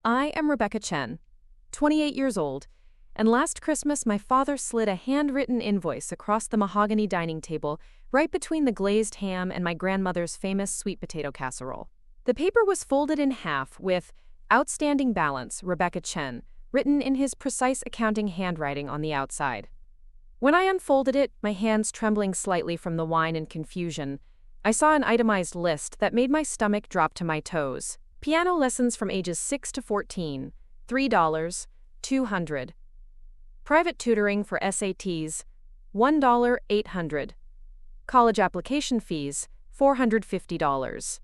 I am Rebecca Chen, 28 years old, and last Christmas my father slid a handwritten invoice across the mahogany dining table right between the glazed ham and my grandmother's famous sweet potato casserole. The paper was folded in half with "Outstanding balance, Rebecca Chen," written in his precise accounting handwriting on the outside. When I unfolded it, my hands trembling slightly from the wine and confusion, I saw an itemized list that made my stomach drop to my toes. Piano lessons from ages 6 to 14, $3, $200. Private tutoring for SATs, $1, $800. College application fees, $450.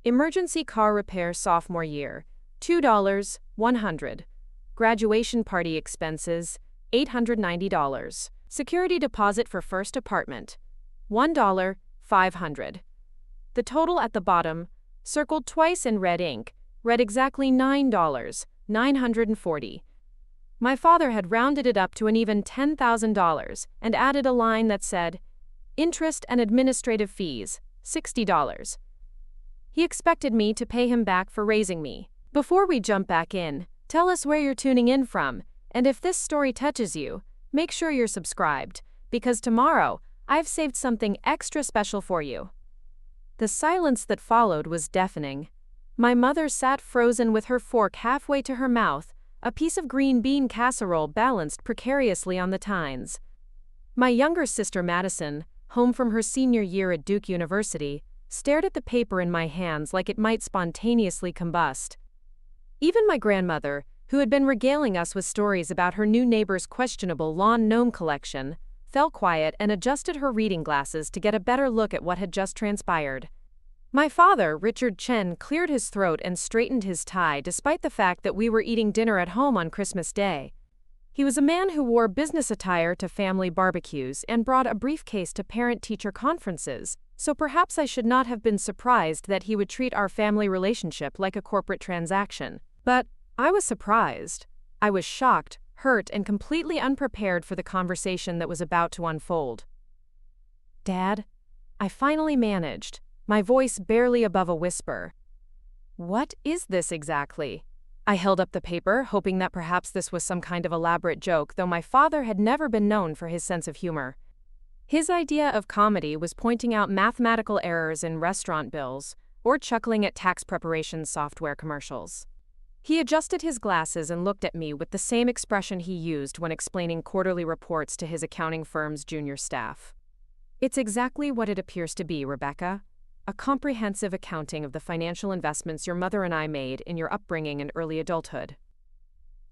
Emergency car repair sophomore year, $2, $100. Graduation party expenses, $890. Security deposit for first apartment, $1, $500. The total at the bottom, circled twice in red ink, read exactly $9, $940. My father had rounded it up to an even $10,000 and added a line that said, "Interest and administrative fees, $60. He expected me to pay him back for raising me. Before we jump back in, tell us where you're tuning in from, and if this story touches you, make sure you're subscribed, because tomorrow, I've saved something extra special for you." The silence that followed was deafening. My mother sat frozen with her fork halfway to her mouth, a piece of green bean casserole balanced precariously on the tines. My younger sister Madison, home from her senior year at Duke University, stared at the paper in my hands like it might spontaneously combust. Even my grandmother, who had been regaling us with stories about her new neighbor's questionable lawn gnome collection, fell quiet and adjusted her reading glasses to get a better look at what had just transpired. My father, Richard Chen, cleared his throat and straightened his tie despite the fact that we were eating dinner at home on Christmas Day. He was a man who wore business attire to family barbecues and brought a briefcase to parent-teacher conferences, so perhaps I should not have been surprised that he would treat our family relationship like a corporate transaction. But I was surprised. I was shocked, hurt, and completely unprepared for the conversation that was about to unfold. "Dad," I finally managed, my voice barely above a whisper. "What is this exactly?" I held up the paper, hoping that perhaps this was some kind of elaborate joke, though my father had never been known for his sense of humor. His idea of comedy was pointing out mathematical errors in restaurant bills or chuckling at tax preparation software commercials. He adjusted his glasses and looked at me with the same expression he used when explaining quarterly reports to his accounting firm's junior staff. "It's exactly what it appears to be, Rebecca. A comprehensive accounting of the financial investments your mother and I made in your upbringing and early adulthood.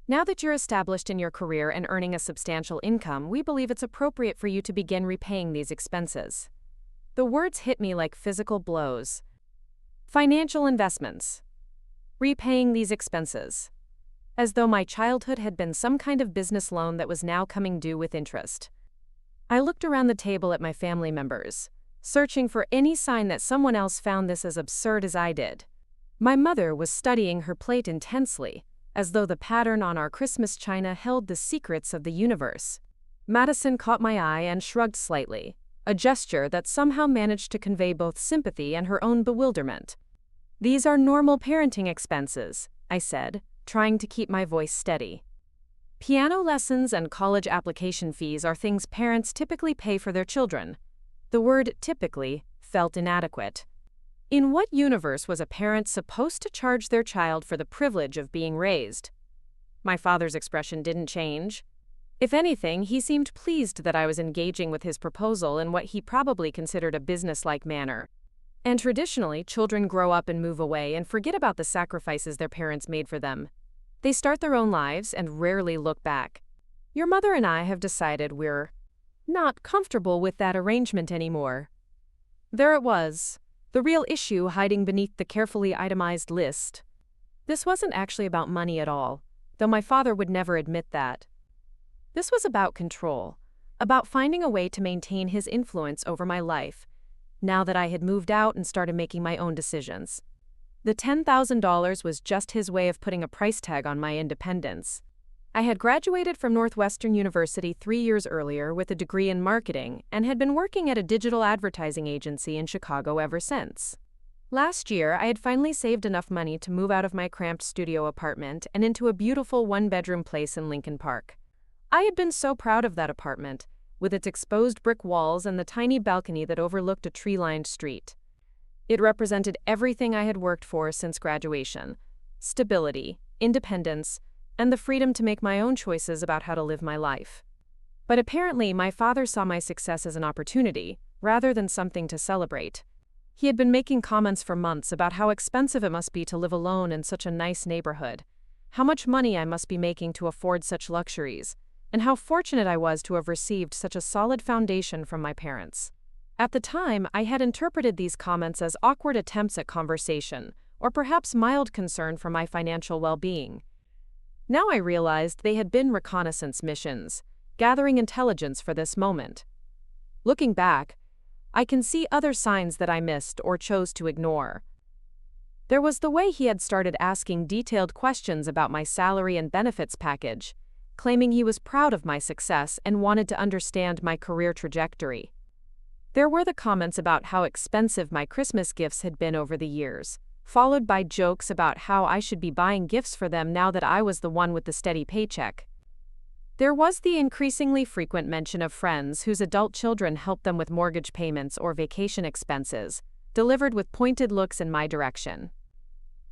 Now that you're established in your career and earning a substantial income, we believe it's appropriate for you to begin repaying these expenses." The words hit me like physical blows. Financial investments. Repaying these expenses. As though my childhood had been some kind of business loan that was now coming due with interest. I looked around the table at my family members, searching for any sign that someone else found this as absurd as I did. My mother was studying her plate intensely, as though the pattern on our Christmas china held the secrets of the universe. Madison caught my eye and shrugged slightly, a gesture that somehow managed to convey both sympathy and her own bewilderment. "These are normal parenting expenses," I said, trying to keep my voice steady. "Piano lessons and college application fees are things parents typically pay for their children." The word "typically" felt inadequate. In what universe was a parent supposed to charge their child for the privilege of being raised? My father's expression didn't change. If anything, he seemed pleased that I was engaging with his proposal in what he probably considered a business-like manner. And traditionally, children grow up and move away and forget about the sacrifices their parents made for them. They start their own lives and rarely look back. Your mother and I have decided we're not comfortable with that arrangement anymore. There it was, the real issue hiding beneath the carefully itemized list. This wasn't actually about money at all, though my father would never admit that. This was about control, about finding a way to maintain his influence over my life, now that I had moved out and started making my own decisions. The $10,000 was just his way of putting a price tag on my independence. I had graduated from Northwestern University 3 years earlier with a degree in marketing and had been working at a digital advertising agency in Chicago ever since. Last year, I had finally saved enough money to move out of my cramped studio apartment and into a beautiful one-bedroom place in Lincoln Park. I had been so proud of that apartment, with its exposed brick walls and the tiny balcony that overlooked a tree-lined street. It represented everything I had worked for since graduation: stability, independence, and the freedom to make my own choices about how to live my life. But apparently, my father saw my success as an opportunity, rather than something to celebrate. He had been making comments for months about how expensive it must be to live alone in such a nice neighborhood, how much money I must be making to afford such luxuries, and how fortunate I was to have received such a solid foundation from my parents. At the time, I had interpreted these comments as awkward attempts at conversation, or perhaps mild concern for my financial well-being. Now I realized they had been reconnaissance missions, gathering intelligence for this moment. Looking back, I can see other signs that I missed or chose to ignore. There was the way he had started asking detailed questions about my salary and benefits package, claiming he was proud of my success and wanted to understand my career trajectory. There were the comments about how expensive my Christmas gifts had been over the years, followed by jokes about how I should be buying gifts for them now that I was the one with the steady paycheck. There was the increasingly frequent mention of friends whose adult children helped them with mortgage payments or vacation expenses, delivered with pointed looks in my direction.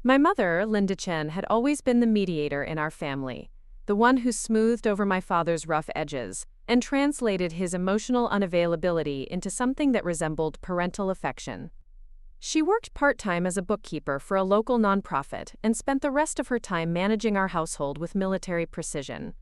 My mother, Rebecca Chen, had always been the mediator in our family, the one who smoothed over my father's rough edges and translated his emotional unavailability into something that resembled parental affection. She worked part-time as a bookkeeper for a local nonprofit and spent the rest of her time managing our household with military precision.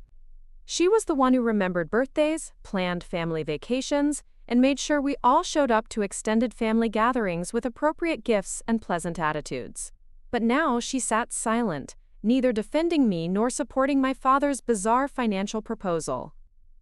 She was the one who remembered birthdays, planned family vacations, and made sure we all showed up to extended family gatherings with appropriate gifts and pleasant attitudes. But now she sat silent, neither defending me nor supporting my father's bizarre financial proposal.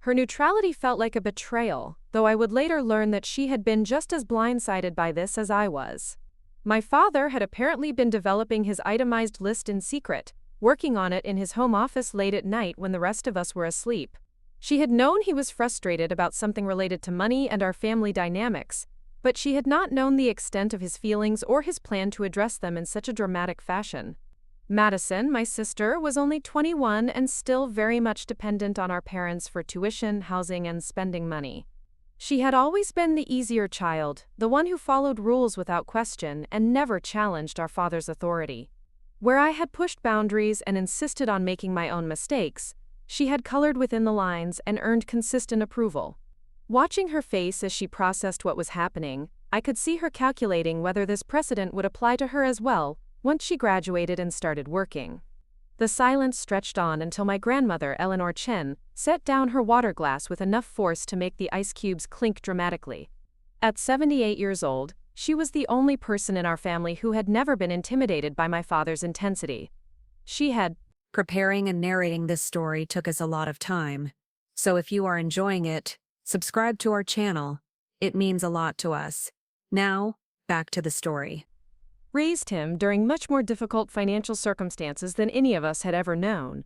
Her neutrality felt like a betrayal, though I would later learn that she had been just as blindsided by this as I was. My father had apparently been developing his itemized list in secret, working on it in his home office late at night when the rest of us were asleep. She had known he was frustrated about something related to money and our family dynamics, but she had not known the extent of his feelings or his plan to address them in such a dramatic fashion. Madison, my sister, was only 21 and still very much dependent on our parents for tuition, housing, and spending money. She had always been the easier child, the one who followed rules without question and never challenged our father's authority. Where I had pushed boundaries and insisted on making my own mistakes, she had colored within the lines and earned consistent approval. Watching her face as she processed what was happening, I could see her calculating whether this precedent would apply to her as well once she graduated and started working. The silence stretched on until my grandmother, Rebecca Chen, set down her water glass with enough force to make the ice cubes clink dramatically. At 78 years old, she was the only person in our family who had never been intimidated by my father's intensity. She had Preparing and narrating this story took us a lot of time. So if you are enjoying it, subscribe to our channel. It means a lot to us. Now, back to the story. Raised him during much more difficult financial circumstances than any of us had ever known,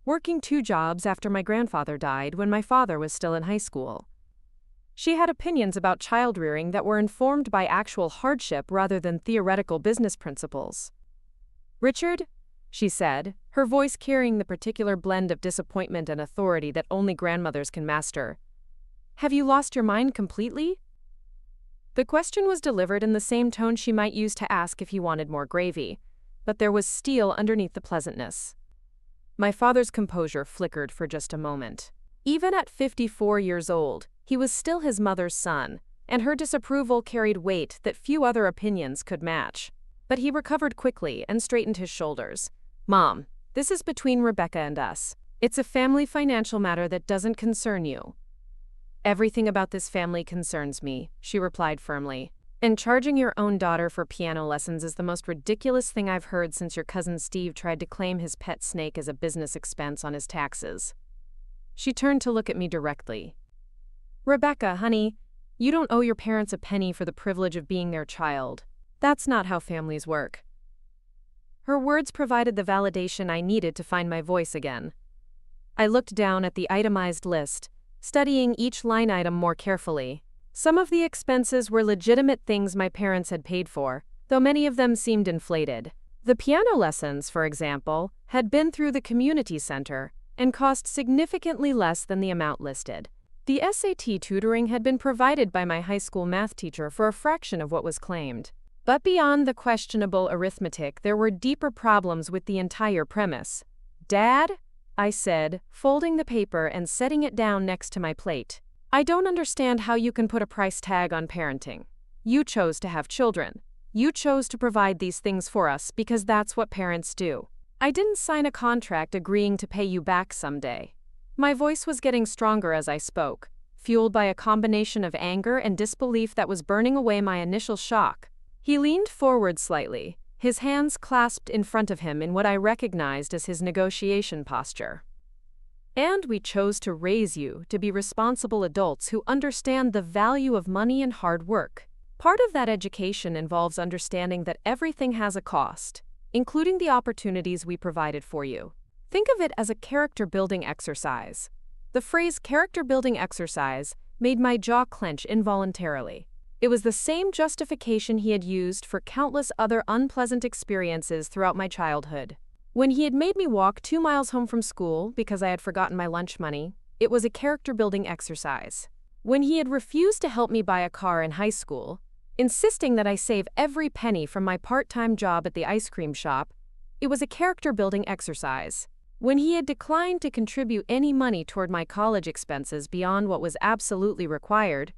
working 2 jobs after my grandfather died when my father was still in high school. She had opinions about child rearing that were informed by actual hardship rather than theoretical business principles. "Richard," she said, her voice carrying the particular blend of disappointment and authority that only grandmothers can master, "have you lost your mind completely?" The question was delivered in the same tone she might use to ask if he wanted more gravy, but there was steel underneath the pleasantness. My father's composure flickered for just a moment. Even at 54 years old, he was still his mother's son, and her disapproval carried weight that few other opinions could match. But he recovered quickly and straightened his shoulders. "Mom, this is between Rebecca and us. It's a family financial matter that doesn't concern you." "Everything about this family concerns me," she replied firmly. "And charging your own daughter for piano lessons is the most ridiculous thing I've heard since your cousin Steve tried to claim his pet snake as a business expense on his taxes." She turned to look at me directly. "Rebecca, honey, you don't owe your parents a penny for the privilege of being their child. That's not how families work." Her words provided the validation I needed to find my voice again. I looked down at the itemized list, studying each line item more carefully. Some of the expenses were legitimate things my parents had paid for, though many of them seemed inflated. The piano lessons, for example, had been through the community center and cost significantly less than the amount listed. The SAT tutoring had been provided by my high school math teacher for a fraction of what was claimed. But beyond the questionable arithmetic, there were deeper problems with the entire premise. "Dad," I said, folding the paper and setting it down next to my plate, "I don't understand how you can put a price tag on parenting. You chose to have children. You chose to provide these things for us because that's what parents do. I didn't sign a contract agreeing to pay you back someday." My voice was getting stronger as I spoke, fueled by a combination of anger and disbelief that was burning away my initial shock. He leaned forward slightly, his hands clasped in front of him in what I recognized as his negotiation posture. "And we chose to raise you to be responsible adults who understand the value of money and hard work. Part of that education involves understanding that everything has a cost, including the opportunities we provided for you. Think of it as a character-building exercise." The phrase character-building exercise made my jaw clench involuntarily. It was the same justification he had used for countless other unpleasant experiences throughout my childhood. When he had made me walk 2 miles home from school because I had forgotten my lunch money, it was a character-building exercise. When he had refused to help me buy a car in high school, insisting that I save every penny from my part-time job at the ice cream shop, it was a character-building exercise. When he had declined to contribute any money toward my college expenses beyond what was absolutely required,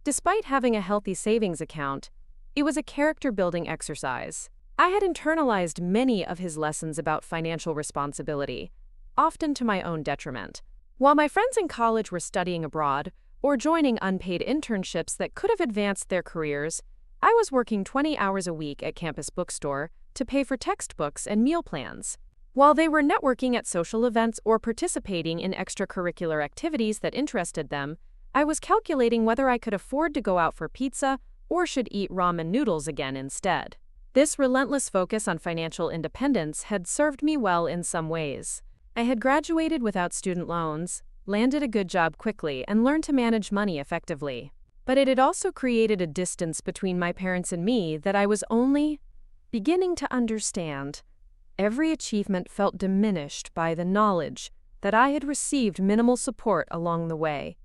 despite having a healthy savings account, it was a character-building exercise. I had internalized many of his lessons about financial responsibility, often to my own detriment. While my friends in college were studying abroad or joining unpaid internships that could have advanced their careers, I was working 20 hours a week at campus bookstore to pay for textbooks and meal plans. While they were networking at social events or participating in extracurricular activities that interested them, I was calculating whether I could afford to go out for pizza or should eat ramen noodles again instead. This relentless focus on financial independence had served me well in some ways. I had graduated without student loans, landed a good job quickly, and learned to manage money effectively. But it had also created a distance between my parents and me that I was only beginning to understand. Every achievement felt diminished by the knowledge that I had received minimal support along the way.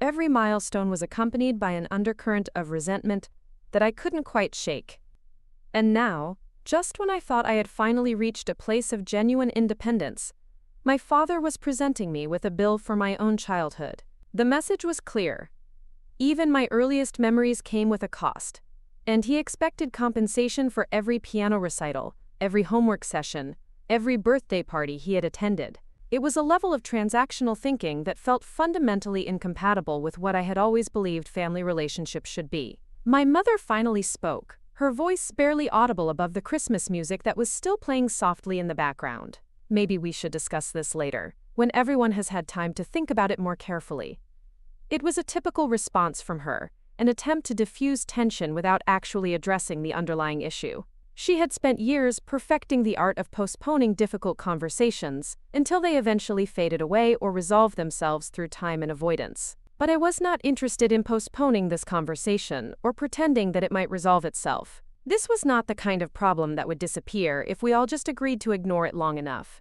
Every milestone was accompanied by an undercurrent of resentment that I couldn't quite shake. And now, just when I thought I had finally reached a place of genuine independence, my father was presenting me with a bill for my own childhood. The message was clear. Even my earliest memories came with a cost, and he expected compensation for every piano recital, every homework session, every birthday party he had attended. It was a level of transactional thinking that felt fundamentally incompatible with what I had always believed family relationships should be. My mother finally spoke, her voice barely audible above the Christmas music that was still playing softly in the background. "Maybe we should discuss this later, when everyone has had time to think about it more carefully." It was a typical response from her, an attempt to diffuse tension without actually addressing the underlying issue. She had spent years perfecting the art of postponing difficult conversations until they eventually faded away or resolved themselves through time and avoidance. But I was not interested in postponing this conversation or pretending that it might resolve itself. This was not the kind of problem that would disappear if we all just agreed to ignore it long enough.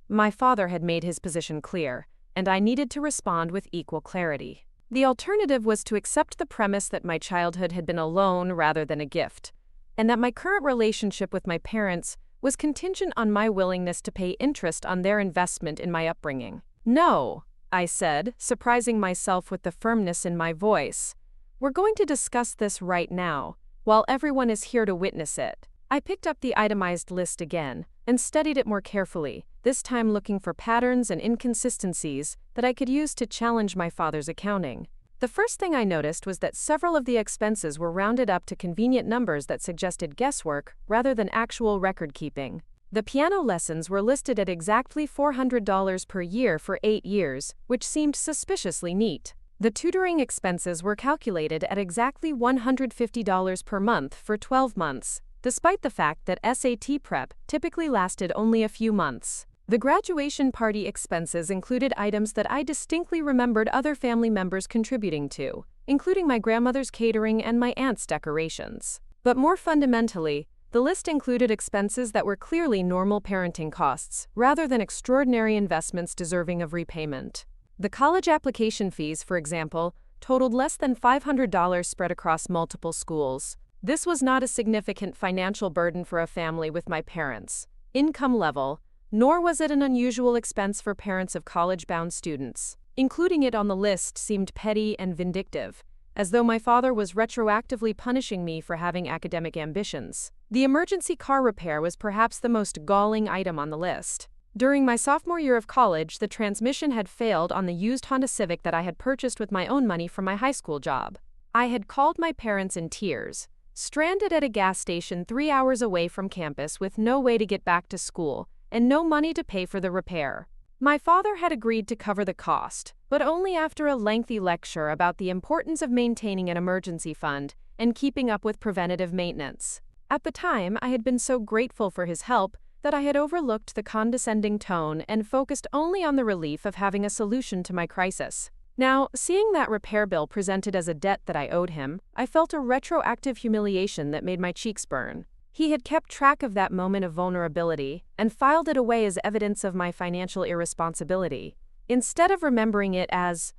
My father had made his position clear, and I needed to respond with equal clarity. The alternative was to accept the premise that my childhood had been a loan rather than a gift, and that my current relationship with my parents was contingent on my willingness to pay interest on their investment in my upbringing. "No," I said, surprising myself with the firmness in my voice. "We're going to discuss this right now, while everyone is here to witness it." I picked up the itemized list again and studied it more carefully, this time looking for patterns and inconsistencies that I could use to challenge my father's accounting. The first thing I noticed was that several of the expenses were rounded up to convenient numbers that suggested guesswork rather than actual record-keeping. The piano lessons were listed at exactly $400 per year for 8 years, which seemed suspiciously neat. The tutoring expenses were calculated at exactly $150 per month for 12 months, despite the fact that SAT prep typically lasted only a few months. The graduation party expenses included items that I distinctly remembered other family members contributing to, including my grandmother's catering and my aunt's decorations. But more fundamentally, the list included expenses that were clearly normal parenting costs, rather than extraordinary investments deserving of repayment. The college application fees, for example, totaled less than $500 spread across multiple schools. This was not a significant financial burden for a family with my parents' income level, nor was it an unusual expense for parents of college-bound students. Including it on the list seemed petty and vindictive, as though my father was retroactively punishing me for having academic ambitions. The emergency car repair was perhaps the most galling item on the list. During my sophomore year of college, the transmission had failed on the used Honda Civic that I had purchased with my own money from my high school job. I had called my parents in tears, stranded at a gas station 3 hours away from campus with no way to get back to school and no money to pay for the repair. My father had agreed to cover the cost, but only after a lengthy lecture about the importance of maintaining an emergency fund and keeping up with preventative maintenance. At the time, I had been so grateful for his help that I had overlooked the condescending tone and focused only on the relief of having a solution to my crisis. Now, seeing that repair bill presented as a debt that I owed him, I felt a retroactive humiliation that made my cheeks burn. He had kept track of that moment of vulnerability and filed it away as evidence of my financial irresponsibility, instead of remembering it as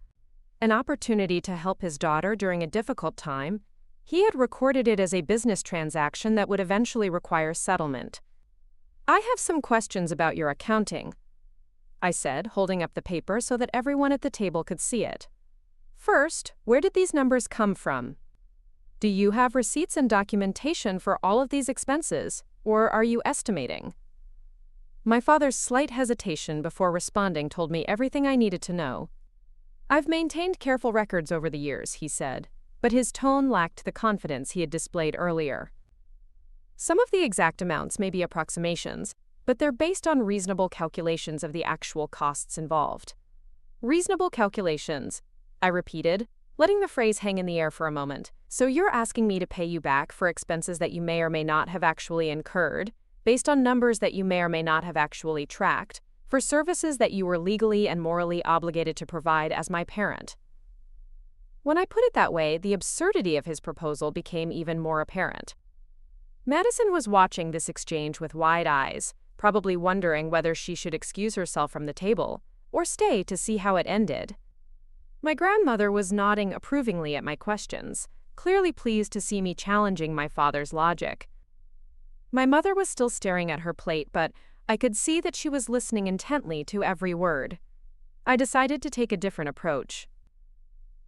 an opportunity to help his daughter during a difficult time. He had recorded it as a business transaction that would eventually require settlement. "I have some questions about your accounting," I said, holding up the paper so that everyone at the table could see it. "First, where did these numbers come from? Do you have receipts and documentation for all of these expenses, or are you estimating?" My father's slight hesitation before responding told me everything I needed to know. "I've maintained careful records over the years," he said, but his tone lacked the confidence he had displayed earlier. "Some of the exact amounts may be approximations, but they're based on reasonable calculations of the actual costs involved." "Reasonable calculations," I repeated, letting the phrase hang in the air for a moment. "So you're asking me to pay you back for expenses that you may or may not have actually incurred, based on numbers that you may or may not have actually tracked, for services that you were legally and morally obligated to provide as my parent." When I put it that way, the absurdity of his proposal became even more apparent. Madison was watching this exchange with wide eyes, probably wondering whether she should excuse herself from the table or stay to see how it ended. My grandmother was nodding approvingly at my questions, clearly pleased to see me challenging my father's logic. My mother was still staring at her plate, but I could see that she was listening intently to every word. I decided to take a different approach.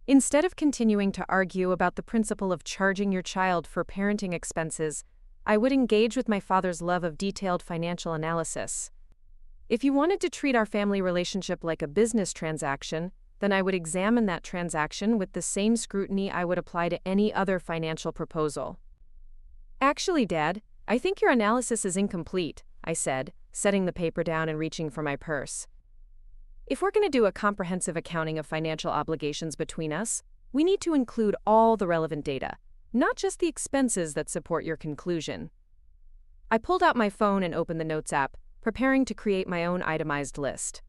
Instead of continuing to argue about the principle of charging your child for parenting expenses, I would engage with my father's love of detailed financial analysis. If you wanted to treat our family relationship like a business transaction, then I would examine that transaction with the same scrutiny I would apply to any other financial proposal. "Actually, Dad, I think your analysis is incomplete," I said, setting the paper down and reaching for my purse. "If we're going to do a comprehensive accounting of financial obligations between us, we need to include all the relevant data, not just the expenses that support your conclusion." I pulled out my phone and opened the Notes app, preparing to create my own itemized list.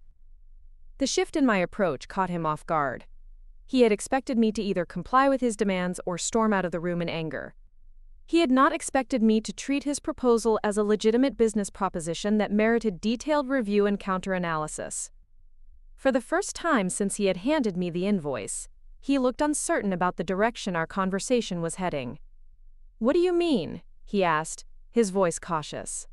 The shift in my approach caught him off guard. He had expected me to either comply with his demands or storm out of the room in anger. He had not expected me to treat his proposal as a legitimate business proposition that merited detailed review and counter-analysis. For the first time since he had handed me the invoice, he looked uncertain about the direction our conversation was heading. "What do you mean?" he asked, his voice cautious.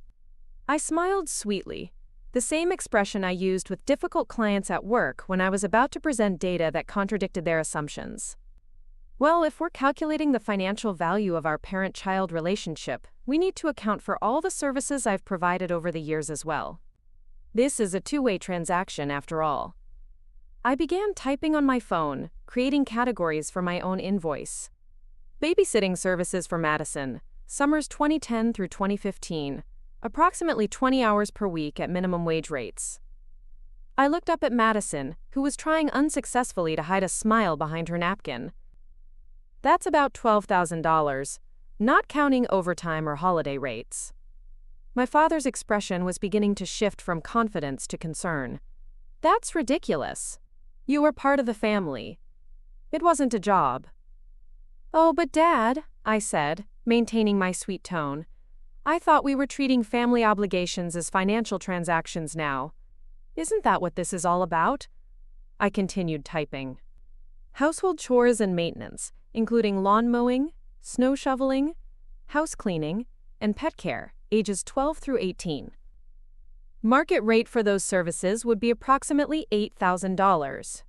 I smiled sweetly, the same expression I used with difficult clients at work when I was about to present data that contradicted their assumptions. "Well, if we're calculating the financial value of our parent-child relationship, we need to account for all the services I've provided over the years as well. This is a two-way transaction after all." I began typing on my phone, creating categories for my own invoice. Babysitting services for Madison, summers 2010 through 2015, approximately 20 hours per week at minimum wage rates. I looked up at Madison, who was trying unsuccessfully to hide a smile behind her napkin. "That's about $12,000, not counting overtime or holiday rates." My father's expression was beginning to shift from confidence to concern. "That's ridiculous. You were part of the family. It wasn't a job." "Oh, but Dad," I said, maintaining my sweet tone. I thought we were treating family obligations as financial transactions now. Isn't that what this is all about? I continued typing. Household chores and maintenance, including lawn mowing, snow shoveling, house cleaning, and pet care, ages 12 through 18. Market rate for those services would be approximately $8,000.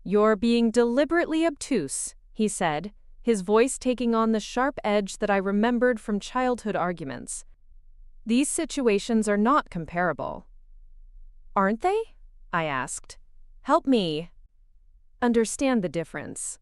You're being deliberately obtuse, he said, his voice taking on the sharp edge that I remembered from childhood arguments. These situations are not comparable. Aren't they? I asked. Help me understand the difference.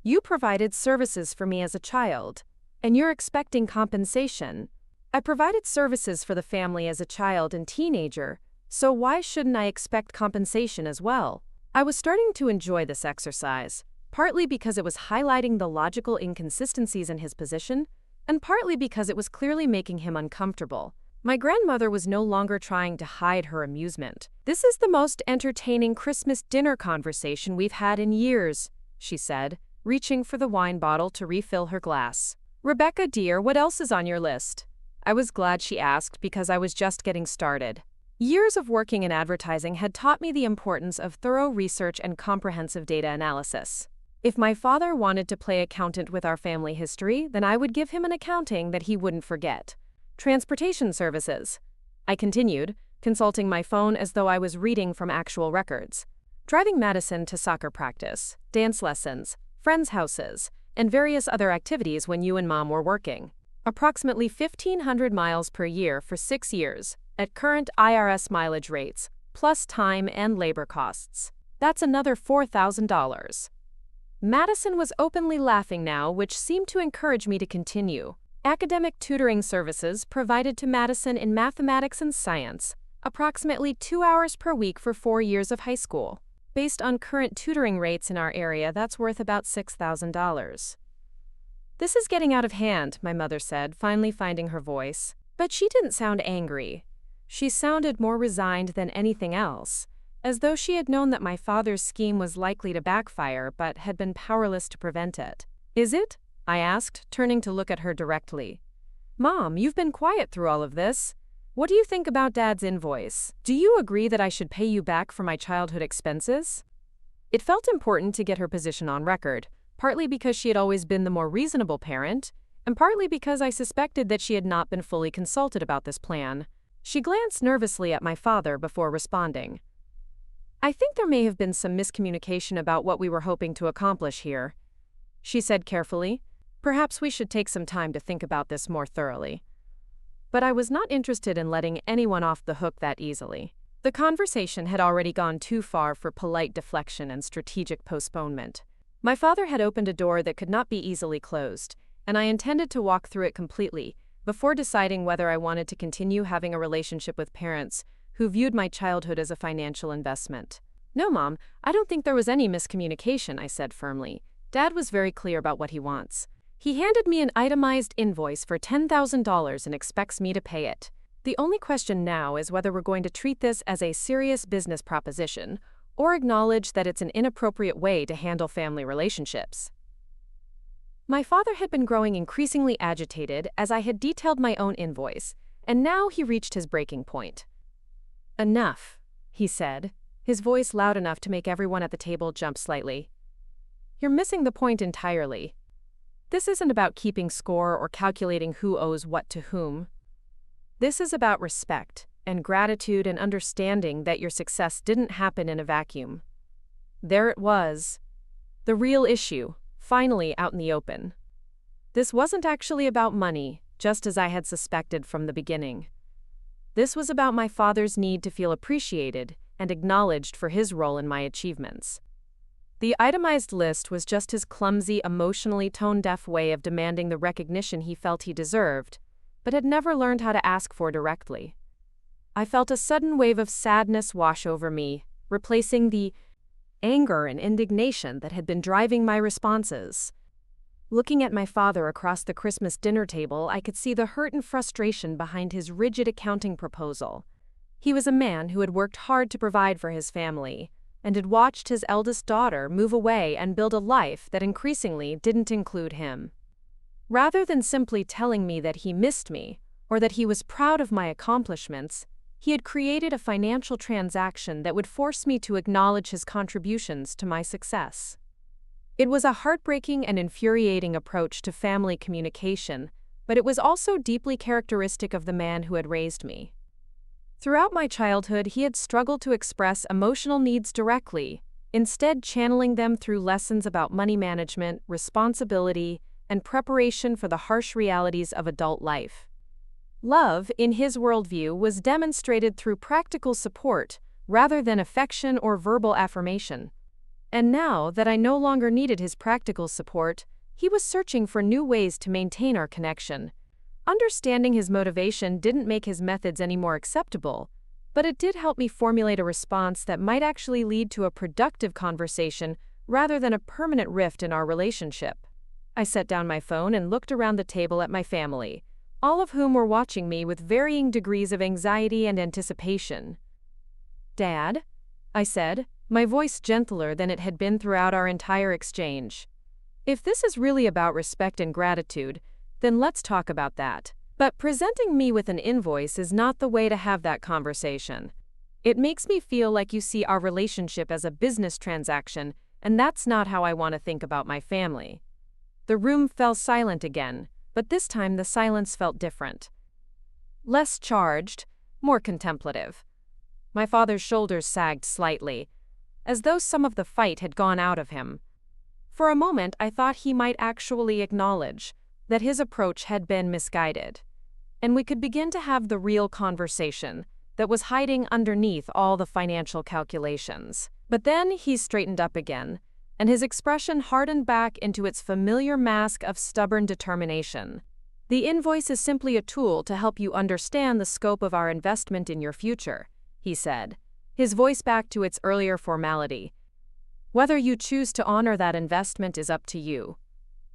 You provided services for me as a child, and you're expecting compensation. I provided services for the family as a child and teenager, so why shouldn't I expect compensation as well? I was starting to enjoy this exercise, partly because it was highlighting the logical inconsistencies in his position, and partly because it was clearly making him uncomfortable. My grandmother was no longer trying to hide her amusement. This is the most entertaining Christmas dinner conversation we've had in years, she said, reaching for the wine bottle to refill her glass. Rebecca, dear, what else is on your list? I was glad she asked because I was just getting started. Years of working in advertising had taught me the importance of thorough research and comprehensive data analysis. If my father wanted to play accountant with our family history, then I would give him an accounting that he wouldn't forget. Transportation services, I continued, consulting my phone as though I was reading from actual records. Driving Madison to soccer practice, dance lessons, friends' houses, and various other activities when you and Mom were working. Approximately 1,500 miles per year for 6 years, at current IRS mileage rates, plus time and labor costs. That's another $4,000. Madison was openly laughing now, which seemed to encourage me to continue. Academic tutoring services provided to Madison in mathematics and science, approximately 2 hours per week for 4 years of high school. Based on current tutoring rates in our area, that's worth about $6,000. This is getting out of hand, my mother said, finally finding her voice. But she didn't sound angry. She sounded more resigned than anything else, as though she had known that my father's scheme was likely to backfire but had been powerless to prevent it. Is it? I asked, turning to look at her directly. Mom, you've been quiet through all of this. What do you think about Dad's invoice? Do you agree that I should pay you back for my childhood expenses? It felt important to get her position on record, partly because she had always been the more reasonable parent, and partly because I suspected that she had not been fully consulted about this plan. She glanced nervously at my father before responding. I think there may have been some miscommunication about what we were hoping to accomplish here, she said carefully. Perhaps we should take some time to think about this more thoroughly. But I was not interested in letting anyone off the hook that easily. The conversation had already gone too far for polite deflection and strategic postponement. My father had opened a door that could not be easily closed, and I intended to walk through it completely before deciding whether I wanted to continue having a relationship with parents who viewed my childhood as a financial investment. No, Mom, I don't think there was any miscommunication, I said firmly. Dad was very clear about what he wants. He handed me an itemized invoice for $10,000 and expects me to pay it. The only question now is whether we're going to treat this as a serious business proposition or acknowledge that it's an inappropriate way to handle family relationships. My father had been growing increasingly agitated as I had detailed my own invoice, and now he reached his breaking point. Enough, he said, his voice loud enough to make everyone at the table jump slightly. You're missing the point entirely. This isn't about keeping score or calculating who owes what to whom. This is about respect and gratitude and understanding that your success didn't happen in a vacuum. There it was. The real issue, finally out in the open. This wasn't actually about money, just as I had suspected from the beginning. This was about my father's need to feel appreciated and acknowledged for his role in my achievements. The itemized list was just his clumsy, emotionally tone-deaf way of demanding the recognition he felt he deserved, but had never learned how to ask for directly. I felt a sudden wave of sadness wash over me, replacing the anger and indignation that had been driving my responses. Looking at my father across the Christmas dinner table, I could see the hurt and frustration behind his rigid accounting proposal. He was a man who had worked hard to provide for his family, and had watched his eldest daughter move away and build a life that increasingly didn't include him. Rather than simply telling me that he missed me, or that he was proud of my accomplishments, he had created a financial transaction that would force me to acknowledge his contributions to my success. It was a heartbreaking and infuriating approach to family communication, but it was also deeply characteristic of the man who had raised me. Throughout my childhood, he had struggled to express emotional needs directly, instead channeling them through lessons about money management, responsibility, and preparation for the harsh realities of adult life. Love, in his worldview, was demonstrated through practical support rather than affection or verbal affirmation. And now that I no longer needed his practical support, he was searching for new ways to maintain our connection. Understanding his motivation didn't make his methods any more acceptable, but it did help me formulate a response that might actually lead to a productive conversation rather than a permanent rift in our relationship. I set down my phone and looked around the table at my family, all of whom were watching me with varying degrees of anxiety and anticipation. "Dad," I said, my voice gentler than it had been throughout our entire exchange. "If this is really about respect and gratitude, then let's talk about that. But presenting me with an invoice is not the way to have that conversation. It makes me feel like you see our relationship as a business transaction, and that's not how I want to think about my family." The room fell silent again, but this time the silence felt different. Less charged, more contemplative. My father's shoulders sagged slightly, as though some of the fight had gone out of him. For a moment I thought he might actually acknowledge that his approach had been misguided, and we could begin to have the real conversation that was hiding underneath all the financial calculations. But then he straightened up again, and his expression hardened back into its familiar mask of stubborn determination. "The invoice is simply a tool to help you understand the scope of our investment in your future," he said, his voice back to its earlier formality. "Whether you choose to honor that investment is up to you."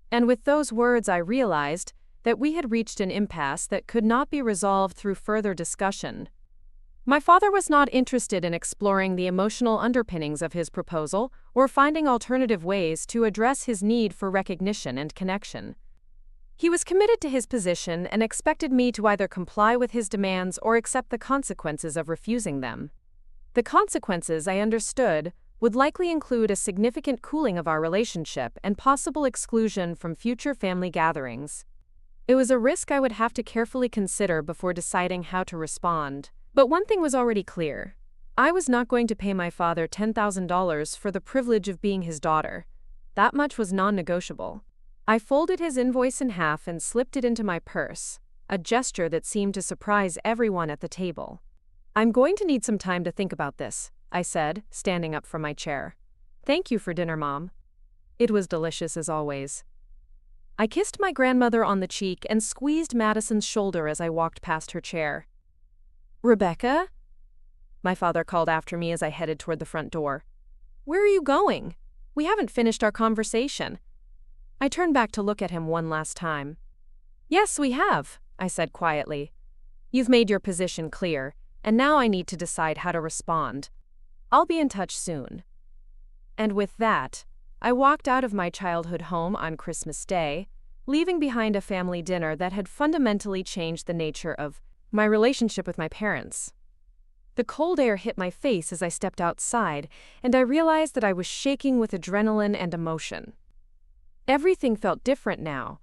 And with those words I realized that we had reached an impasse that could not be resolved through further discussion. My father was not interested in exploring the emotional underpinnings of his proposal or finding alternative ways to address his need for recognition and connection. He was committed to his position and expected me to either comply with his demands or accept the consequences of refusing them. The consequences, I understood, would likely include a significant cooling of our relationship and possible exclusion from future family gatherings. It was a risk I would have to carefully consider before deciding how to respond. But one thing was already clear. I was not going to pay my father $10,000 for the privilege of being his daughter. That much was non-negotiable. I folded his invoice in half and slipped it into my purse, a gesture that seemed to surprise everyone at the table. "I'm going to need some time to think about this," I said, standing up from my chair. "Thank you for dinner, Mom." It was delicious as always. I kissed my grandmother on the cheek and squeezed Madison's shoulder as I walked past her chair. "Rebecca?" my father called after me as I headed toward the front door. "Where are you going? We haven't finished our conversation." I turned back to look at him one last time. "Yes, we have," I said quietly. "You've made your position clear, and now I need to decide how to respond. I'll be in touch soon." And with that, I walked out of my childhood home on Christmas Day, leaving behind a family dinner that had fundamentally changed the nature of my relationship with my parents. The cold air hit my face as I stepped outside, and I realized that I was shaking with adrenaline and emotion. Everything felt different now,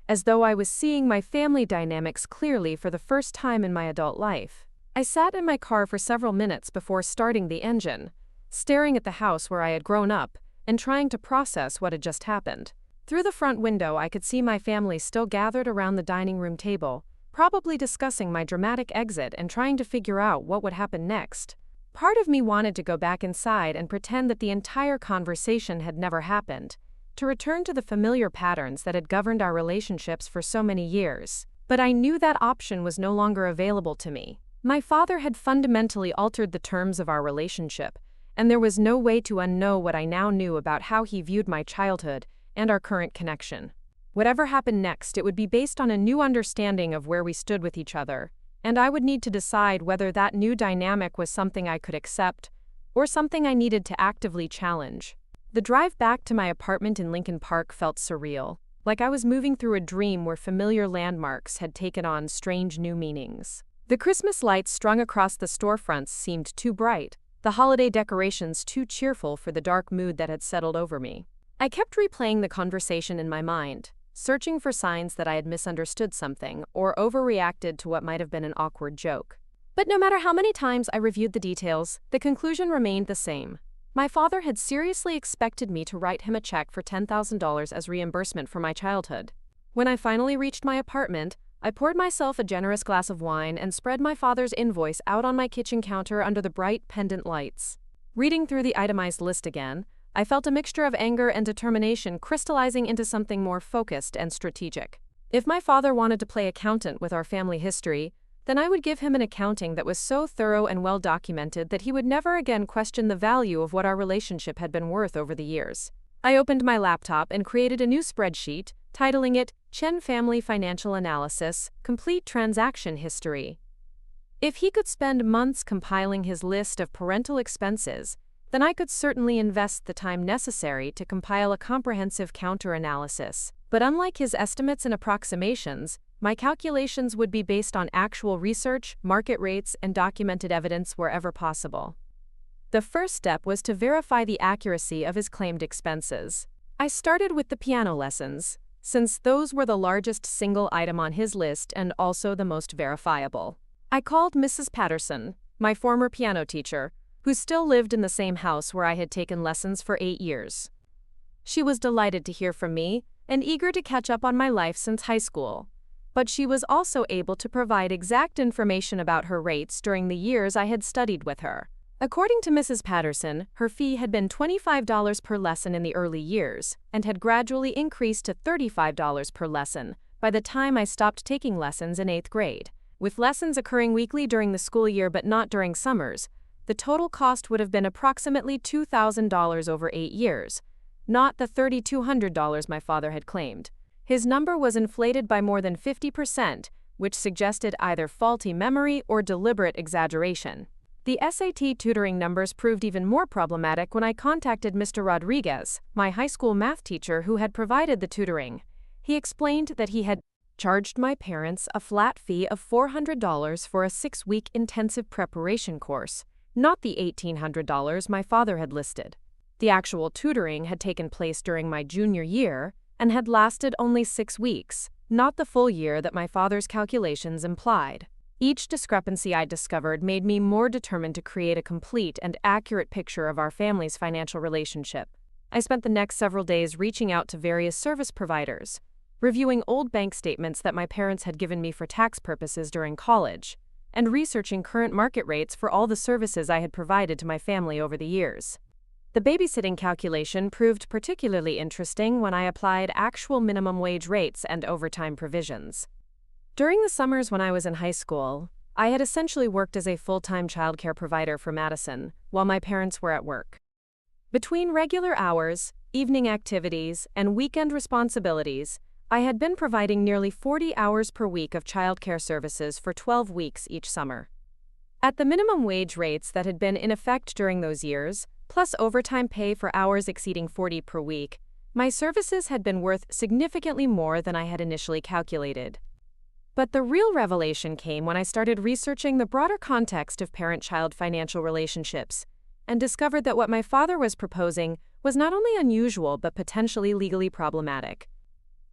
as though I was seeing my family dynamics clearly for the first time in my adult life. I sat in my car for several minutes before starting the engine, staring at the house where I had grown up and trying to process what had just happened. Through the front window, I could see my family still gathered around the dining room table, probably discussing my dramatic exit and trying to figure out what would happen next. Part of me wanted to go back inside and pretend that the entire conversation had never happened, to return to the familiar patterns that had governed our relationships for so many years. But I knew that option was no longer available to me. My father had fundamentally altered the terms of our relationship, and there was no way to unknow what I now knew about how he viewed my childhood and our current connection. Whatever happened next, it would be based on a new understanding of where we stood with each other, and I would need to decide whether that new dynamic was something I could accept or something I needed to actively challenge. The drive back to my apartment in Lincoln Park felt surreal. like I was moving through a dream where familiar landmarks had taken on strange new meanings. The Christmas lights strung across the storefronts seemed too bright, the holiday decorations too cheerful for the dark mood that had settled over me. I kept replaying the conversation in my mind, searching for signs that I had misunderstood something or overreacted to what might have been an awkward joke. But no matter how many times I reviewed the details, the conclusion remained the same. My father had seriously expected me to write him a check for $10,000 as reimbursement for my childhood. When I finally reached my apartment, I poured myself a generous glass of wine and spread my father's invoice out on my kitchen counter under the bright pendant lights. Reading through the itemized list again, I felt a mixture of anger and determination crystallizing into something more focused and strategic. If my father wanted to play accountant with our family history, then I would give him an accounting that was so thorough and well documented that he would never again question the value of what our relationship had been worth over the years. I opened my laptop and created a new spreadsheet, titling it Chen Family Financial Analysis, Complete Transaction History. If he could spend months compiling his list of parental expenses, then I could certainly invest the time necessary to compile a comprehensive counter-analysis. But unlike his estimates and approximations, my calculations would be based on actual research, market rates, and documented evidence wherever possible. The first step was to verify the accuracy of his claimed expenses. I started with the piano lessons, since those were the largest single item on his list and also the most verifiable. I called Mrs. Patterson, my former piano teacher, who still lived in the same house where I had taken lessons for 8 years. She was delighted to hear from me and eager to catch up on my life since high school. But she was also able to provide exact information about her rates during the years I had studied with her. According to Mrs. Patterson, her fee had been $25 per lesson in the early years and had gradually increased to $35 per lesson by the time I stopped taking lessons in 8th grade. With lessons occurring weekly during the school year but not during summers, the total cost would have been approximately $2,000 over 8 years, not the $3,200 my father had claimed. His number was inflated by more than 50%, which suggested either faulty memory or deliberate exaggeration. The SAT tutoring numbers proved even more problematic when I contacted Mr. Rodriguez, my high school math teacher who had provided the tutoring. He explained that he had charged my parents a flat fee of $400 for a 6-week intensive preparation course, not the $1,800 my father had listed. The actual tutoring had taken place during my junior year and had lasted only 6 weeks, not the full year that my father's calculations implied. Each discrepancy I discovered made me more determined to create a complete and accurate picture of our family's financial relationship. I spent the next several days reaching out to various service providers, reviewing old bank statements that my parents had given me for tax purposes during college, and researching current market rates for all the services I had provided to my family over the years. The babysitting calculation proved particularly interesting when I applied actual minimum wage rates and overtime provisions. During the summers when I was in high school, I had essentially worked as a full-time childcare provider for Madison while my parents were at work. Between regular hours, evening activities, and weekend responsibilities, I had been providing nearly 40 hours per week of childcare services for 12 weeks each summer. At the minimum wage rates that had been in effect during those years, plus overtime pay for hours exceeding 40 per week, my services had been worth significantly more than I had initially calculated. But the real revelation came when I started researching the broader context of parent-child financial relationships and discovered that what my father was proposing was not only unusual but potentially legally problematic.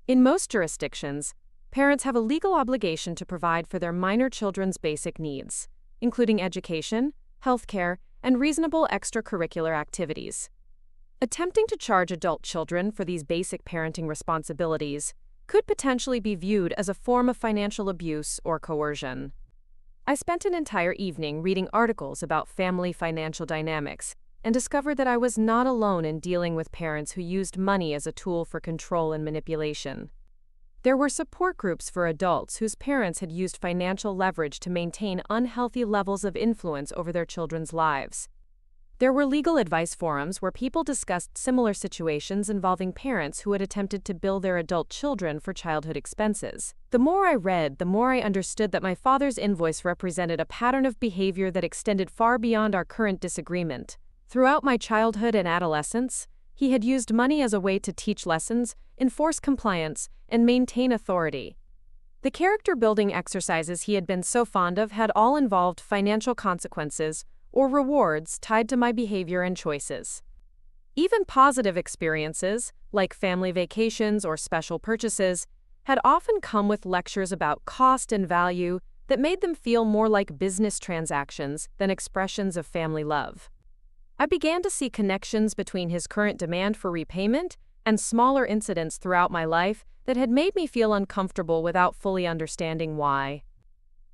In most jurisdictions, parents have a legal obligation to provide for their minor children's basic needs, including education, healthcare, and reasonable extracurricular activities. Attempting to charge adult children for these basic parenting responsibilities could potentially be viewed as a form of financial abuse or coercion. I spent an entire evening reading articles about family financial dynamics and discovered that I was not alone in dealing with parents who used money as a tool for control and manipulation. There were support groups for adults whose parents had used financial leverage to maintain unhealthy levels of influence over their children's lives. There were legal advice forums where people discussed similar situations involving parents who had attempted to bill their adult children for childhood expenses. The more I read, the more I understood that my father's invoice represented a pattern of behavior that extended far beyond our current disagreement. Throughout my childhood and adolescence, He had used money as a way to teach lessons, enforce compliance, and maintain authority. The character-building exercises he had been so fond of had all involved financial consequences or rewards tied to my behavior and choices. Even positive experiences, like family vacations or special purchases, had often come with lectures about cost and value that made them feel more like business transactions than expressions of family love. I began to see connections between his current demand for repayment and smaller incidents throughout my life that had made me feel uncomfortable without fully understanding why.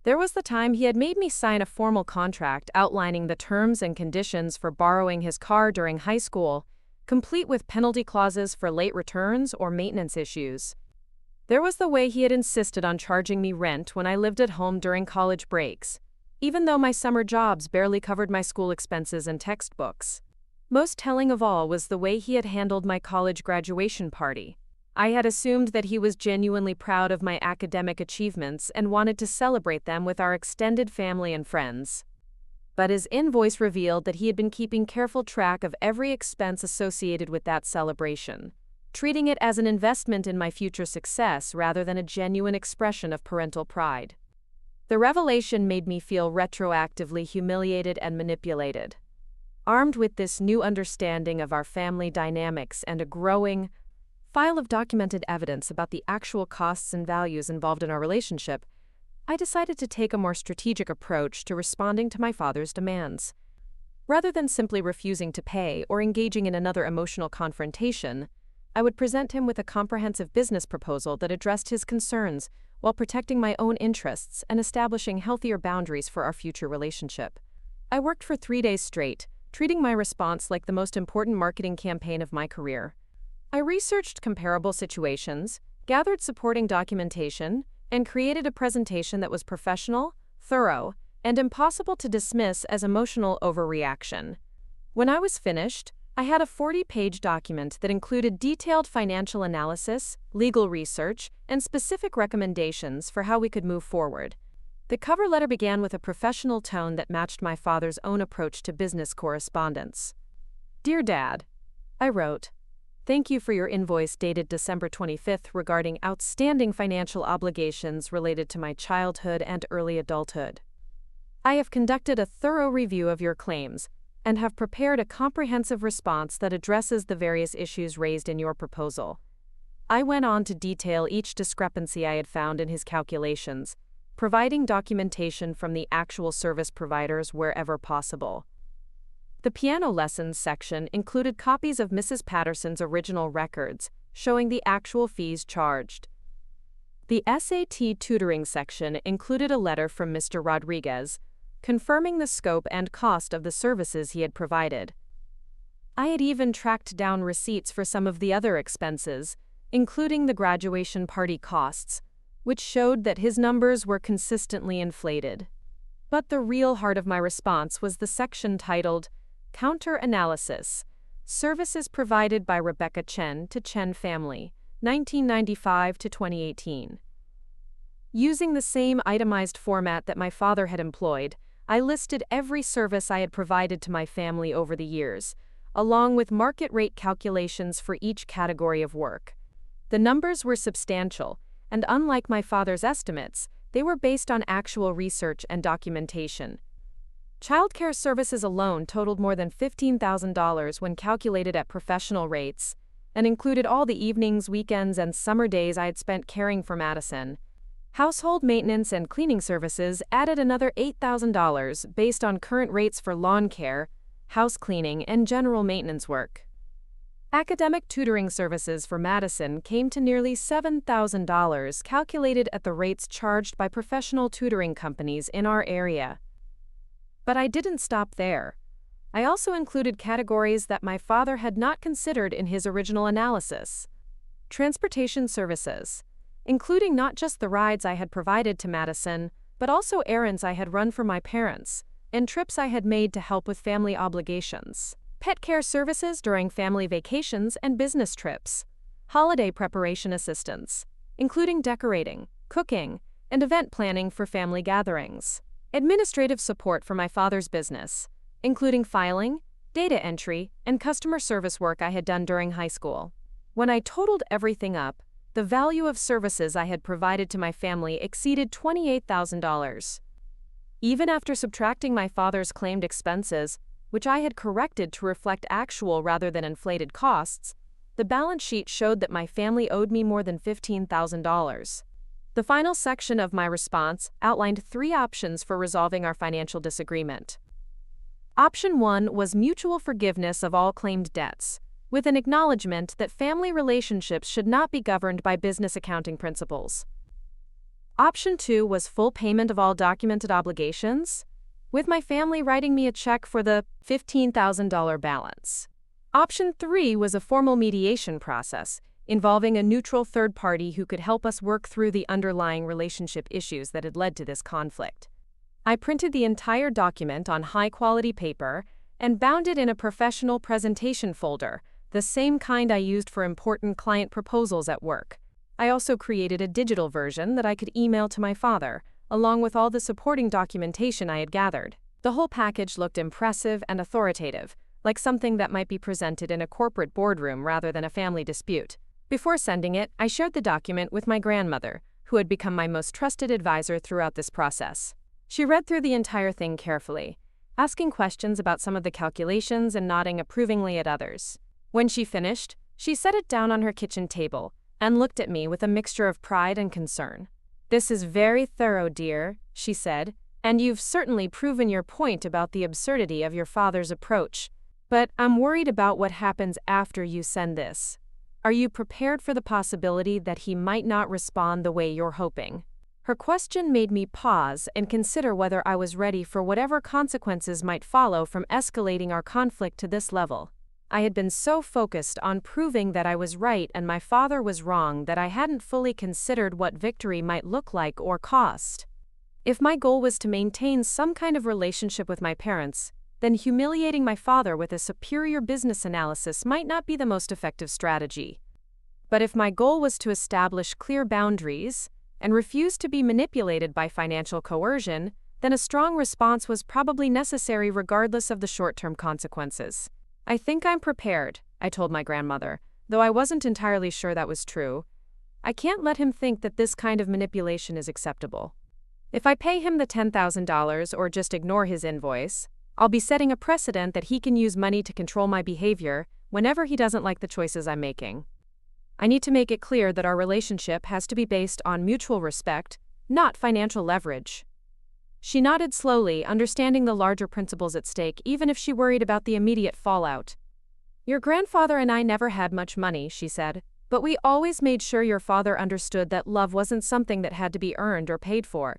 There was the time he had made me sign a formal contract outlining the terms and conditions for borrowing his car during high school, complete with penalty clauses for late returns or maintenance issues. There was the way he had insisted on charging me rent when I lived at home during college breaks, even though my summer jobs barely covered my school expenses and textbooks. Most telling of all was the way he had handled my college graduation party. I had assumed that he was genuinely proud of my academic achievements and wanted to celebrate them with our extended family and friends. But his invoice revealed that he had been keeping careful track of every expense associated with that celebration, treating it as an investment in my future success rather than a genuine expression of parental pride. The revelation made me feel retroactively humiliated and manipulated. Armed with this new understanding of our family dynamics and a growing file of documented evidence about the actual costs and values involved in our relationship, I decided to take a more strategic approach to responding to my father's demands. Rather than simply refusing to pay or engaging in another emotional confrontation, I would present him with a comprehensive business proposal that addressed his concerns while protecting my own interests and establishing healthier boundaries for our future relationship. I worked for 3 days straight, treating my response like the most important marketing campaign of my career. I researched comparable situations, gathered supporting documentation, and created a presentation that was professional, thorough, and impossible to dismiss as emotional overreaction. When I was finished, I had a 40-page document that included detailed financial analysis, legal research, and specific recommendations for how we could move forward. The cover letter began with a professional tone that matched my father's own approach to business correspondence. "Dear Dad," I wrote, "thank you for your invoice dated December 25th regarding outstanding financial obligations related to my childhood and early adulthood. I have conducted a thorough review of your claims and have prepared a comprehensive response that addresses the various issues raised in your proposal." I went on to detail each discrepancy I had found in his calculations, providing documentation from the actual service providers wherever possible. The piano lessons section included copies of Mrs. Patterson's original records, showing the actual fees charged. The SAT tutoring section included a letter from Mr. Rodriguez, confirming the scope and cost of the services he had provided. I had even tracked down receipts for some of the other expenses, including the graduation party costs, which showed that his numbers were consistently inflated. But the real heart of my response was the section titled Counter Analysis: Services Provided by Rebecca Chen to Chen Family, 1995 to 2018. Using the same itemized format that my father had employed, I listed every service I had provided to my family over the years, along with market rate calculations for each category of work. The numbers were substantial, and unlike my father's estimates, they were based on actual research and documentation. Childcare services alone totaled more than $15,000 when calculated at professional rates, and included all the evenings, weekends, and summer days I had spent caring for Madison. Household maintenance and cleaning services added another $8,000 based on current rates for lawn care, house cleaning, and general maintenance work. Academic tutoring services for Madison came to nearly $7,000 calculated at the rates charged by professional tutoring companies in our area. But I didn't stop there. I also included categories that my father had not considered in his original analysis. Transportation services, including not just the rides I had provided to Madison, but also errands I had run for my parents, and trips I had made to help with family obligations. Pet care services during family vacations and business trips. Holiday preparation assistance, including decorating, cooking, and event planning for family gatherings. Administrative support for my father's business, including filing, data entry, and customer service work I had done during high school. When I totaled everything up, the value of services I had provided to my family exceeded $28,000. Even after subtracting my father's claimed expenses, which I had corrected to reflect actual rather than inflated costs, the balance sheet showed that my family owed me more than $15,000. The final section of my response outlined 3 options for resolving our financial disagreement. Option 1 was mutual forgiveness of all claimed debts, with an acknowledgement that family relationships should not be governed by business accounting principles. Option 2 was full payment of all documented obligations, with my family writing me a check for the $15,000 balance. Option 3 was a formal mediation process, involving a neutral third party who could help us work through the underlying relationship issues that had led to this conflict. I printed the entire document on high-quality paper and bound it in a professional presentation folder, the same kind I used for important client proposals at work. I also created a digital version that I could email to my father, along with all the supporting documentation I had gathered. The whole package looked impressive and authoritative, like something that might be presented in a corporate boardroom rather than a family dispute. Before sending it, I shared the document with my grandmother, who had become my most trusted advisor throughout this process. She read through the entire thing carefully, asking questions about some of the calculations and nodding approvingly at others. When she finished, she set it down on her kitchen table and looked at me with a mixture of pride and concern. "This is very thorough, dear," she said, "and you've certainly proven your point about the absurdity of your father's approach. But I'm worried about what happens after you send this. Are you prepared for the possibility that he might not respond the way you're hoping?" Her question made me pause and consider whether I was ready for whatever consequences might follow from escalating our conflict to this level. I had been so focused on proving that I was right and my father was wrong that I hadn't fully considered what victory might look like or cost. If my goal was to maintain some kind of relationship with my parents, then humiliating my father with a superior business analysis might not be the most effective strategy. But if my goal was to establish clear boundaries and refuse to be manipulated by financial coercion, then a strong response was probably necessary regardless of the short-term consequences. "I think I'm prepared," I told my grandmother, though I wasn't entirely sure that was true. "I can't let him think that this kind of manipulation is acceptable. If I pay him the $10,000 or just ignore his invoice, I'll be setting a precedent that he can use money to control my behavior whenever he doesn't like the choices I'm making. I need to make it clear that our relationship has to be based on mutual respect, not financial leverage." She nodded slowly, understanding the larger principles at stake, even if she worried about the immediate fallout. "Your grandfather and I never had much money," she said, "but we always made sure your father understood that love wasn't something that had to be earned or paid for.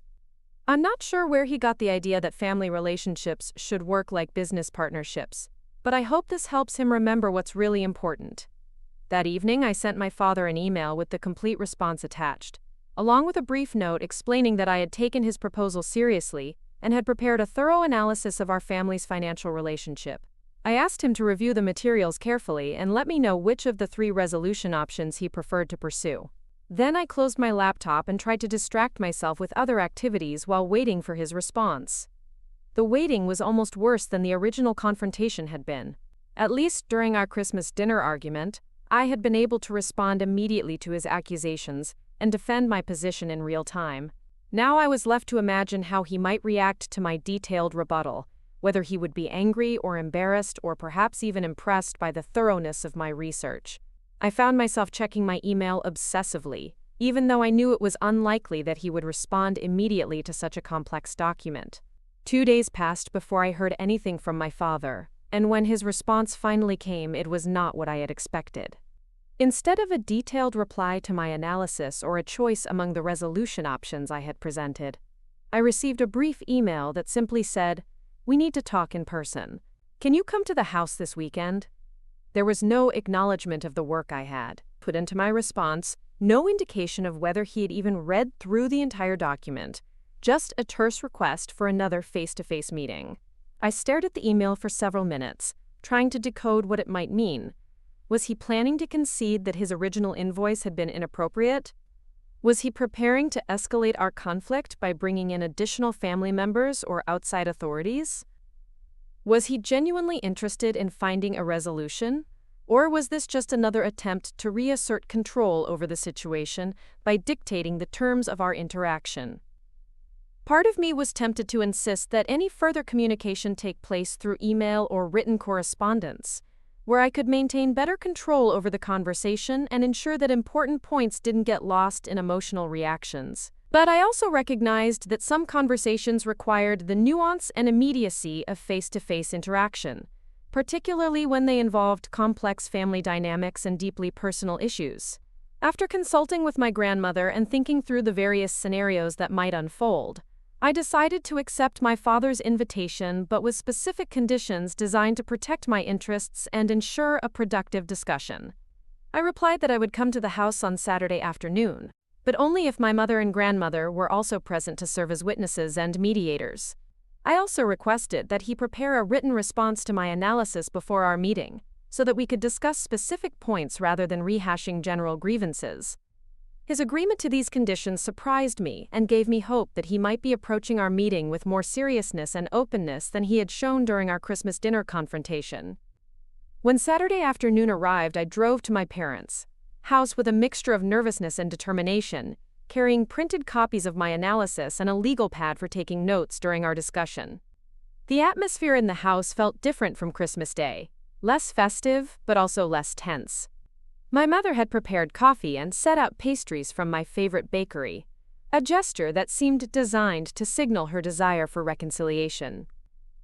I'm not sure where he got the idea that family relationships should work like business partnerships, but I hope this helps him remember what's really important." That evening, I sent my father an email with the complete response attached, along with a brief note explaining that I had taken his proposal seriously and had prepared a thorough analysis of our family's financial relationship. I asked him to review the materials carefully and let me know which of the 3 resolution options he preferred to pursue. Then I closed my laptop and tried to distract myself with other activities while waiting for his response. The waiting was almost worse than the original confrontation had been. At least during our Christmas dinner argument, I had been able to respond immediately to his accusations and defend my position in real time. Now I was left to imagine how he might react to my detailed rebuttal, whether he would be angry or embarrassed or perhaps even impressed by the thoroughness of my research. I found myself checking my email obsessively, even though I knew it was unlikely that he would respond immediately to such a complex document. 2 days passed before I heard anything from my father, and when his response finally came, it was not what I had expected. Instead of a detailed reply to my analysis or a choice among the resolution options I had presented, I received a brief email that simply said, "We need to talk in person. Can you come to the house this weekend?" There was no acknowledgement of the work I had put into my response, no indication of whether he had even read through the entire document, just a terse request for another face-to-face meeting. I stared at the email for several minutes, trying to decode what it might mean. Was he planning to concede that his original invoice had been inappropriate? Was he preparing to escalate our conflict by bringing in additional family members or outside authorities? Was he genuinely interested in finding a resolution? Or was this just another attempt to reassert control over the situation by dictating the terms of our interaction? Part of me was tempted to insist that any further communication take place through email or written correspondence, where I could maintain better control over the conversation and ensure that important points didn't get lost in emotional reactions. But I also recognized that some conversations required the nuance and immediacy of face-to-face interaction, particularly when they involved complex family dynamics and deeply personal issues. After consulting with my grandmother and thinking through the various scenarios that might unfold, I decided to accept my father's invitation, but with specific conditions designed to protect my interests and ensure a productive discussion. I replied that I would come to the house on Saturday afternoon, but only if my mother and grandmother were also present to serve as witnesses and mediators. I also requested that he prepare a written response to my analysis before our meeting, so that we could discuss specific points rather than rehashing general grievances. His agreement to these conditions surprised me and gave me hope that he might be approaching our meeting with more seriousness and openness than he had shown during our Christmas dinner confrontation. When Saturday afternoon arrived, I drove to my parents' house with a mixture of nervousness and determination, carrying printed copies of my analysis and a legal pad for taking notes during our discussion. The atmosphere in the house felt different from Christmas Day, less festive, but also less tense. My mother had prepared coffee and set out pastries from my favorite bakery, a gesture that seemed designed to signal her desire for reconciliation.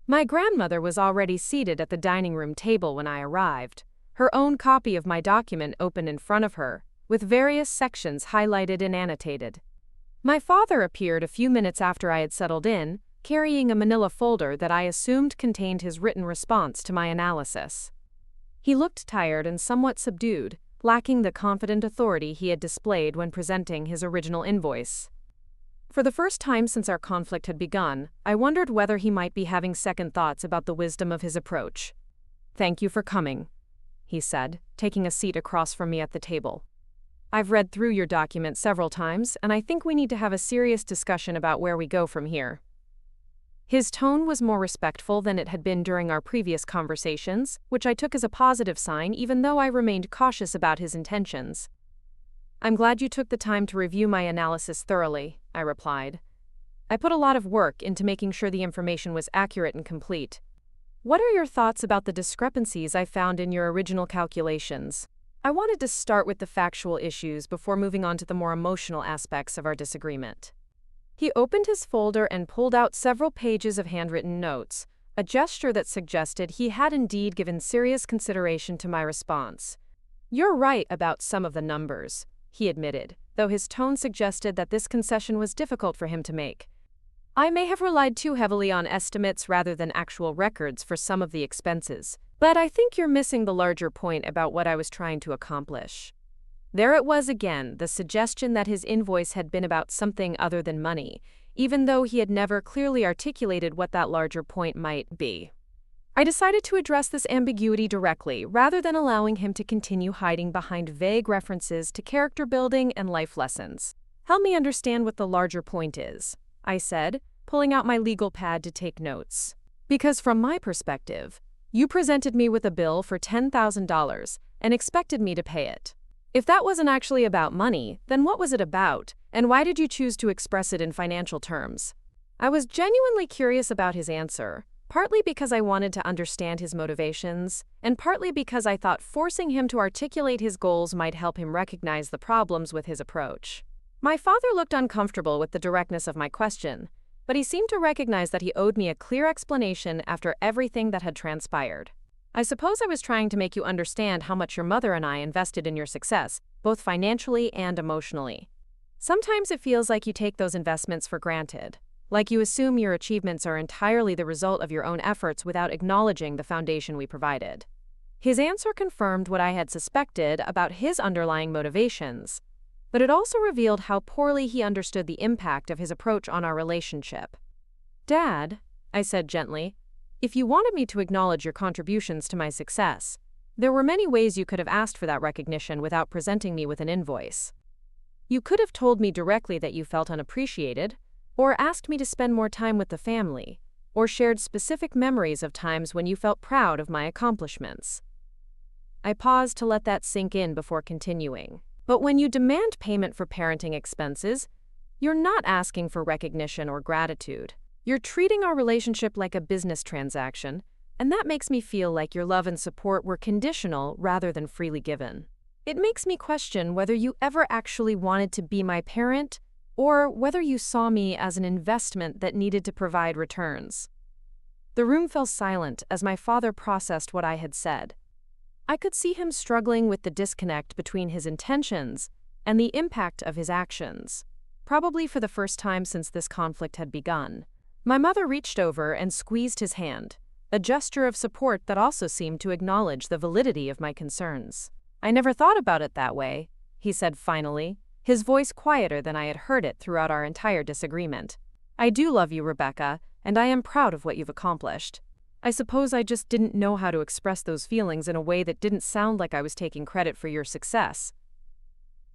My grandmother was already seated at the dining room table when I arrived, her own copy of my document open in front of her, with various sections highlighted and annotated. My father appeared a few minutes after I had settled in, carrying a manila folder that I assumed contained his written response to my analysis. He looked tired and somewhat subdued, lacking the confident authority he had displayed when presenting his original invoice. For the first time since our conflict had begun, I wondered whether he might be having second thoughts about the wisdom of his approach. "Thank you for coming," he said, taking a seat across from me at the table. "I've read through your document several times, and I think we need to have a serious discussion about where we go from here." His tone was more respectful than it had been during our previous conversations, which I took as a positive sign even though I remained cautious about his intentions. "I'm glad you took the time to review my analysis thoroughly," I replied. "I put a lot of work into making sure the information was accurate and complete. What are your thoughts about the discrepancies I found in your original calculations?" I wanted to start with the factual issues before moving on to the more emotional aspects of our disagreement. He opened his folder and pulled out several pages of handwritten notes, a gesture that suggested he had indeed given serious consideration to my response. "You're right about some of the numbers," he admitted, though his tone suggested that this concession was difficult for him to make. "I may have relied too heavily on estimates rather than actual records for some of the expenses, but I think you're missing the larger point about what I was trying to accomplish." There it was again, the suggestion that his invoice had been about something other than money, even though he had never clearly articulated what that larger point might be. I decided to address this ambiguity directly, rather than allowing him to continue hiding behind vague references to character building and life lessons. "Help me understand what the larger point is," I said, pulling out my legal pad to take notes. "Because from my perspective, you presented me with a bill for $10,000 and expected me to pay it. If that wasn't actually about money, then what was it about, and why did you choose to express it in financial terms?" I was genuinely curious about his answer, partly because I wanted to understand his motivations, and partly because I thought forcing him to articulate his goals might help him recognize the problems with his approach. My father looked uncomfortable with the directness of my question, but he seemed to recognize that he owed me a clear explanation after everything that had transpired. "I suppose I was trying to make you understand how much your mother and I invested in your success, both financially and emotionally. Sometimes it feels like you take those investments for granted, like you assume your achievements are entirely the result of your own efforts without acknowledging the foundation we provided." His answer confirmed what I had suspected about his underlying motivations, but it also revealed how poorly he understood the impact of his approach on our relationship. "Dad," I said gently, "if you wanted me to acknowledge your contributions to my success, there were many ways you could have asked for that recognition without presenting me with an invoice. You could have told me directly that you felt unappreciated, or asked me to spend more time with the family, or shared specific memories of times when you felt proud of my accomplishments. I paused to let that sink in before continuing. But when you demand payment for parenting expenses, you're not asking for recognition or gratitude. You're treating our relationship like a business transaction, and that makes me feel like your love and support were conditional rather than freely given. It makes me question whether you ever actually wanted to be my parent, or whether you saw me as an investment that needed to provide returns. The room fell silent as my father processed what I had said. I could see him struggling with the disconnect between his intentions and the impact of his actions, probably for the first time since this conflict had begun. My mother reached over and squeezed his hand, a gesture of support that also seemed to acknowledge the validity of my concerns. "I never thought about it that way," he said finally, his voice quieter than I had heard it throughout our entire disagreement. "I do love you, Rebecca, and I am proud of what you've accomplished. I suppose I just didn't know how to express those feelings in a way that didn't sound like I was taking credit for your success."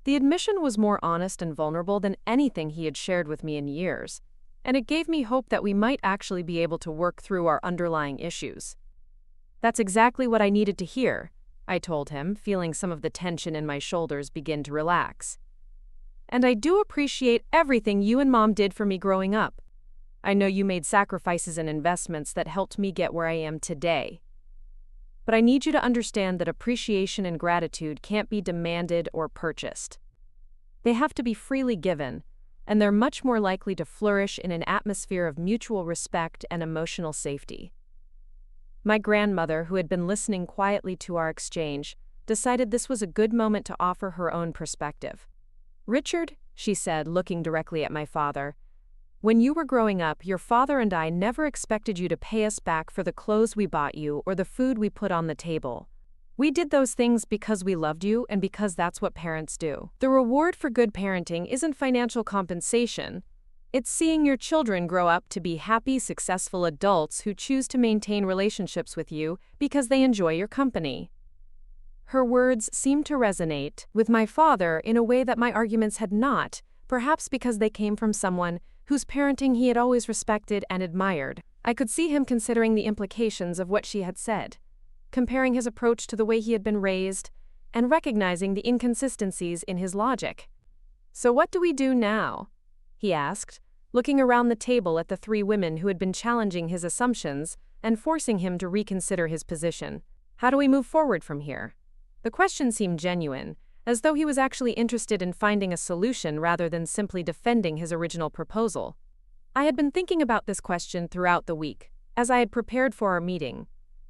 The admission was more honest and vulnerable than anything he had shared with me in years, and it gave me hope that we might actually be able to work through our underlying issues. "That's exactly what I needed to hear," I told him, feeling some of the tension in my shoulders begin to relax. "And I do appreciate everything you and Mom did for me growing up. I know you made sacrifices and investments that helped me get where I am today. But I need you to understand that appreciation and gratitude can't be demanded or purchased. They have to be freely given, and they're much more likely to flourish in an atmosphere of mutual respect and emotional safety." My grandmother, who had been listening quietly to our exchange, decided this was a good moment to offer her own perspective. "Richard," she said, looking directly at my father, "when you were growing up, your father and I never expected you to pay us back for the clothes we bought you or the food we put on the table. We did those things because we loved you and because that's what parents do. The reward for good parenting isn't financial compensation. It's seeing your children grow up to be happy, successful adults who choose to maintain relationships with you because they enjoy your company." Her words seemed to resonate with my father in a way that my arguments had not, perhaps because they came from someone whose parenting he had always respected and admired. I could see him considering the implications of what she had said, comparing his approach to the way he had been raised, and recognizing the inconsistencies in his logic. "So what do we do now?" he asked, looking around the table at the three women who had been challenging his assumptions and forcing him to reconsider his position. "How do we move forward from here?" The question seemed genuine, as though he was actually interested in finding a solution rather than simply defending his original proposal. I had been thinking about this question throughout the week, as I had prepared for our meeting,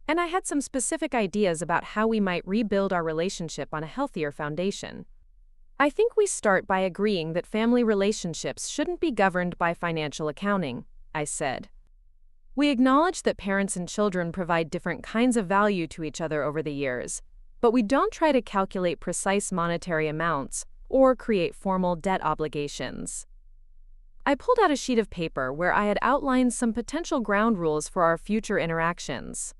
and I had some specific ideas about how we might rebuild our relationship on a healthier foundation. "I think we start by agreeing that family relationships shouldn't be governed by financial accounting," I said. "We acknowledge that parents and children provide different kinds of value to each other over the years, but we don't try to calculate precise monetary amounts or create formal debt obligations." I pulled out a sheet of paper where I had outlined some potential ground rules for our future interactions.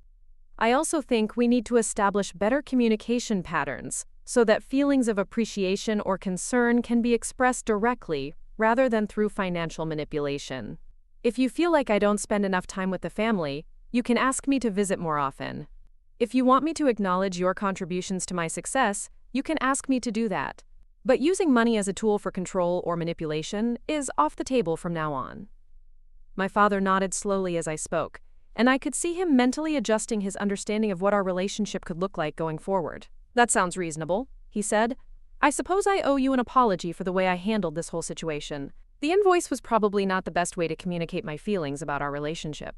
"I also think we need to establish better communication patterns so that feelings of appreciation or concern can be expressed directly rather than through financial manipulation. If you feel like I don't spend enough time with the family, you can ask me to visit more often. If you want me to acknowledge your contributions to my success, you can ask me to do that. But using money as a tool for control or manipulation is off the table from now on." My father nodded slowly as I spoke, and I could see him mentally adjusting his understanding of what our relationship could look like going forward. "That sounds reasonable," he said. "I suppose I owe you an apology for the way I handled this whole situation. The invoice was probably not the best way to communicate my feelings about our relationship.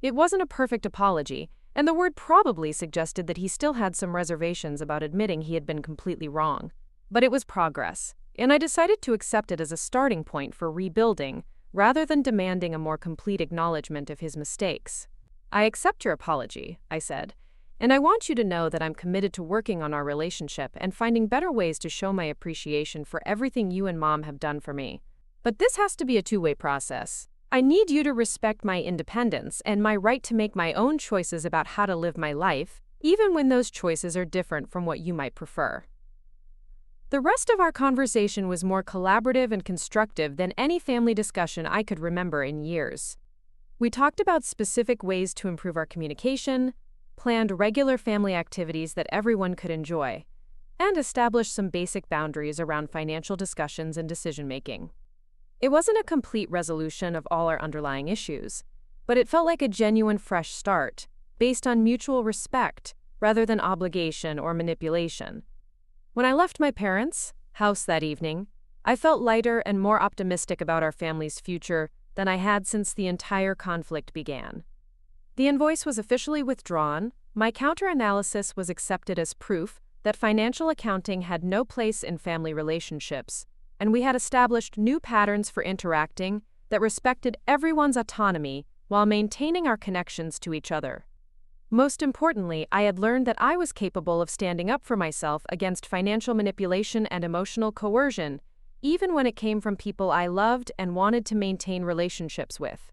It wasn't a perfect apology, and the word probably suggested that he still had some reservations about admitting he had been completely wrong. But it was progress, and I decided to accept it as a starting point for rebuilding, rather than demanding a more complete acknowledgement of his mistakes. "I accept your apology," I said, "and I want you to know that I'm committed to working on our relationship and finding better ways to show my appreciation for everything you and Mom have done for me. But this has to be a two-way process. I need you to respect my independence and my right to make my own choices about how to live my life, even when those choices are different from what you might prefer." The rest of our conversation was more collaborative and constructive than any family discussion I could remember in years. We talked about specific ways to improve our communication, planned regular family activities that everyone could enjoy, and established some basic boundaries around financial discussions and decision-making. It wasn't a complete resolution of all our underlying issues, but it felt like a genuine fresh start, based on mutual respect rather than obligation or manipulation. When I left my parents' house that evening, I felt lighter and more optimistic about our family's future than I had since the entire conflict began. The invoice was officially withdrawn, my counter-analysis was accepted as proof that financial accounting had no place in family relationships, and we had established new patterns for interacting that respected everyone's autonomy while maintaining our connections to each other. Most importantly, I had learned that I was capable of standing up for myself against financial manipulation and emotional coercion, even when it came from people I loved and wanted to maintain relationships with.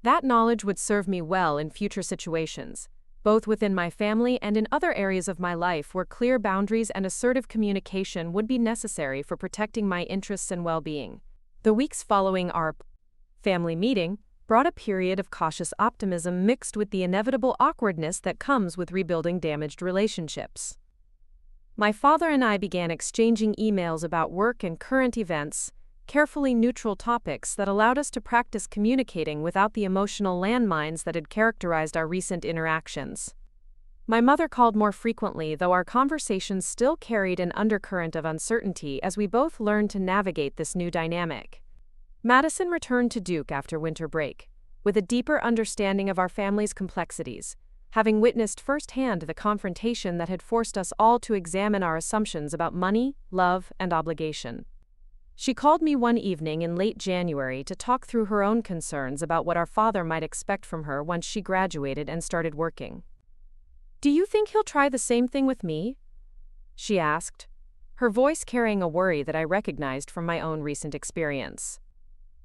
That knowledge would serve me well in future situations, both within my family and in other areas of my life where clear boundaries and assertive communication would be necessary for protecting my interests and well-being. The weeks following our family meeting brought a period of cautious optimism mixed with the inevitable awkwardness that comes with rebuilding damaged relationships. My father and I began exchanging emails about work and current events, carefully neutral topics that allowed us to practice communicating without the emotional landmines that had characterized our recent interactions. My mother called more frequently, though our conversations still carried an undercurrent of uncertainty as we both learned to navigate this new dynamic. Madison returned to Duke after winter break, with a deeper understanding of our family's complexities, having witnessed firsthand the confrontation that had forced us all to examine our assumptions about money, love, and obligation. She called me one evening in late January to talk through her own concerns about what our father might expect from her once she graduated and started working. "Do you think he'll try the same thing with me?" she asked, her voice carrying a worry that I recognized from my own recent experience.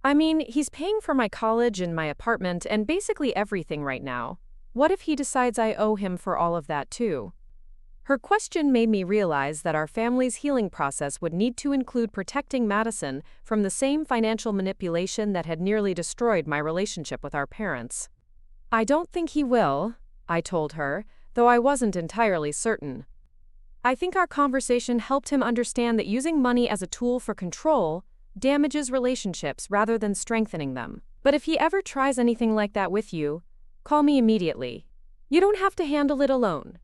"I mean, he's paying for my college and my apartment and basically everything right now. What if he decides I owe him for all of that too?" Her question made me realize that our family's healing process would need to include protecting Madison from the same financial manipulation that had nearly destroyed my relationship with our parents. "I don't think he will," I told her, though I wasn't entirely certain. I think our conversation helped him understand that using money as a tool for control damages relationships rather than strengthening them. "But if he ever tries anything like that with you, call me immediately. You don't have to handle it alone."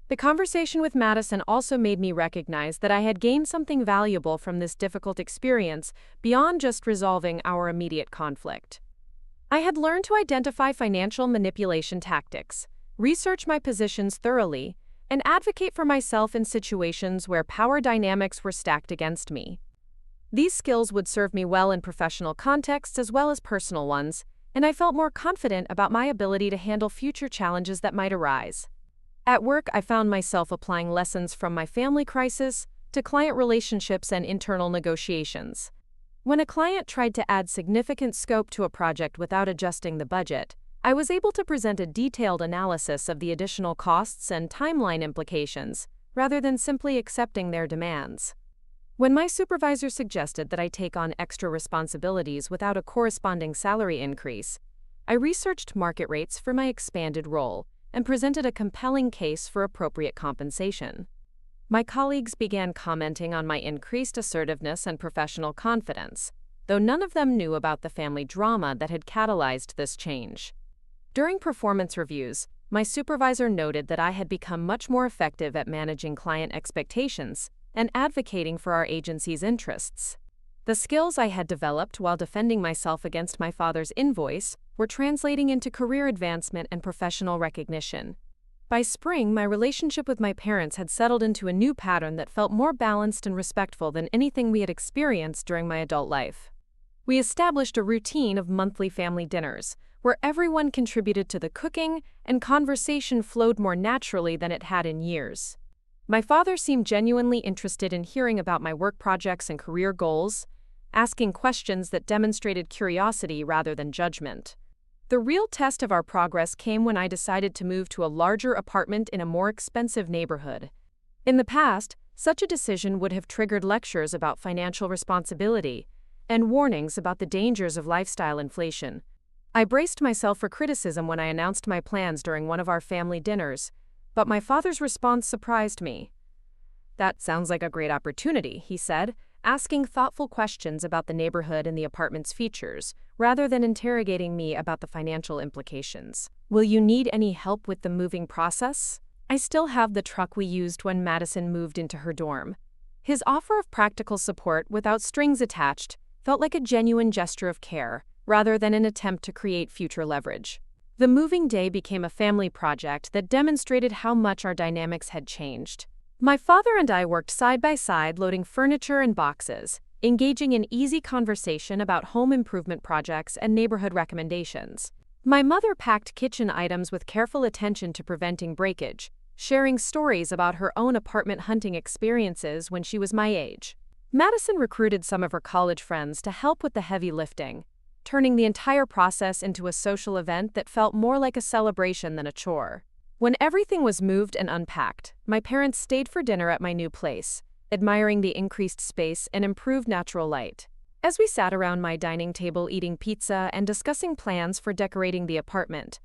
The conversation with Madison also made me recognize that I had gained something valuable from this difficult experience beyond just resolving our immediate conflict. I had learned to identify financial manipulation tactics, research my positions thoroughly, and advocate for myself in situations where power dynamics were stacked against me. These skills would serve me well in professional contexts as well as personal ones, and I felt more confident about my ability to handle future challenges that might arise. At work, I found myself applying lessons from my family crisis to client relationships and internal negotiations. When a client tried to add significant scope to a project without adjusting the budget, I was able to present a detailed analysis of the additional costs and timeline implications, rather than simply accepting their demands. When my supervisor suggested that I take on extra responsibilities without a corresponding salary increase, I researched market rates for my expanded role and presented a compelling case for appropriate compensation. My colleagues began commenting on my increased assertiveness and professional confidence, though none of them knew about the family drama that had catalyzed this change. During performance reviews, my supervisor noted that I had become much more effective at managing client expectations and advocating for our agency's interests. The skills I had developed while defending myself against my father's invoice were translating into career advancement and professional recognition. By spring, my relationship with my parents had settled into a new pattern that felt more balanced and respectful than anything we had experienced during my adult life. We established a routine of monthly family dinners, where everyone contributed to the cooking and conversation flowed more naturally than it had in years. My father seemed genuinely interested in hearing about my work projects and career goals, asking questions that demonstrated curiosity rather than judgment. The real test of our progress came when I decided to move to a larger apartment in a more expensive neighborhood. In the past, such a decision would have triggered lectures about financial responsibility and warnings about the dangers of lifestyle inflation. I braced myself for criticism when I announced my plans during one of our family dinners, but my father's response surprised me. "That sounds like a great opportunity," he said, asking thoughtful questions about the neighborhood and the apartment's features, rather than interrogating me about the financial implications. "Will you need any help with the moving process?" I still have the truck we used when Madison moved into her dorm. His offer of practical support without strings attached felt like a genuine gesture of care, rather than an attempt to create future leverage. The moving day became a family project that demonstrated how much our dynamics had changed. My father and I worked side by side loading furniture and boxes, engaging in easy conversation about home improvement projects and neighborhood recommendations. My mother packed kitchen items with careful attention to preventing breakage, sharing stories about her own apartment hunting experiences when she was my age. Madison recruited some of her college friends to help with the heavy lifting, turning the entire process into a social event that felt more like a celebration than a chore. When everything was moved and unpacked, my parents stayed for dinner at my new place, admiring the increased space and improved natural light. As we sat around my dining table eating pizza and discussing plans for decorating the apartment,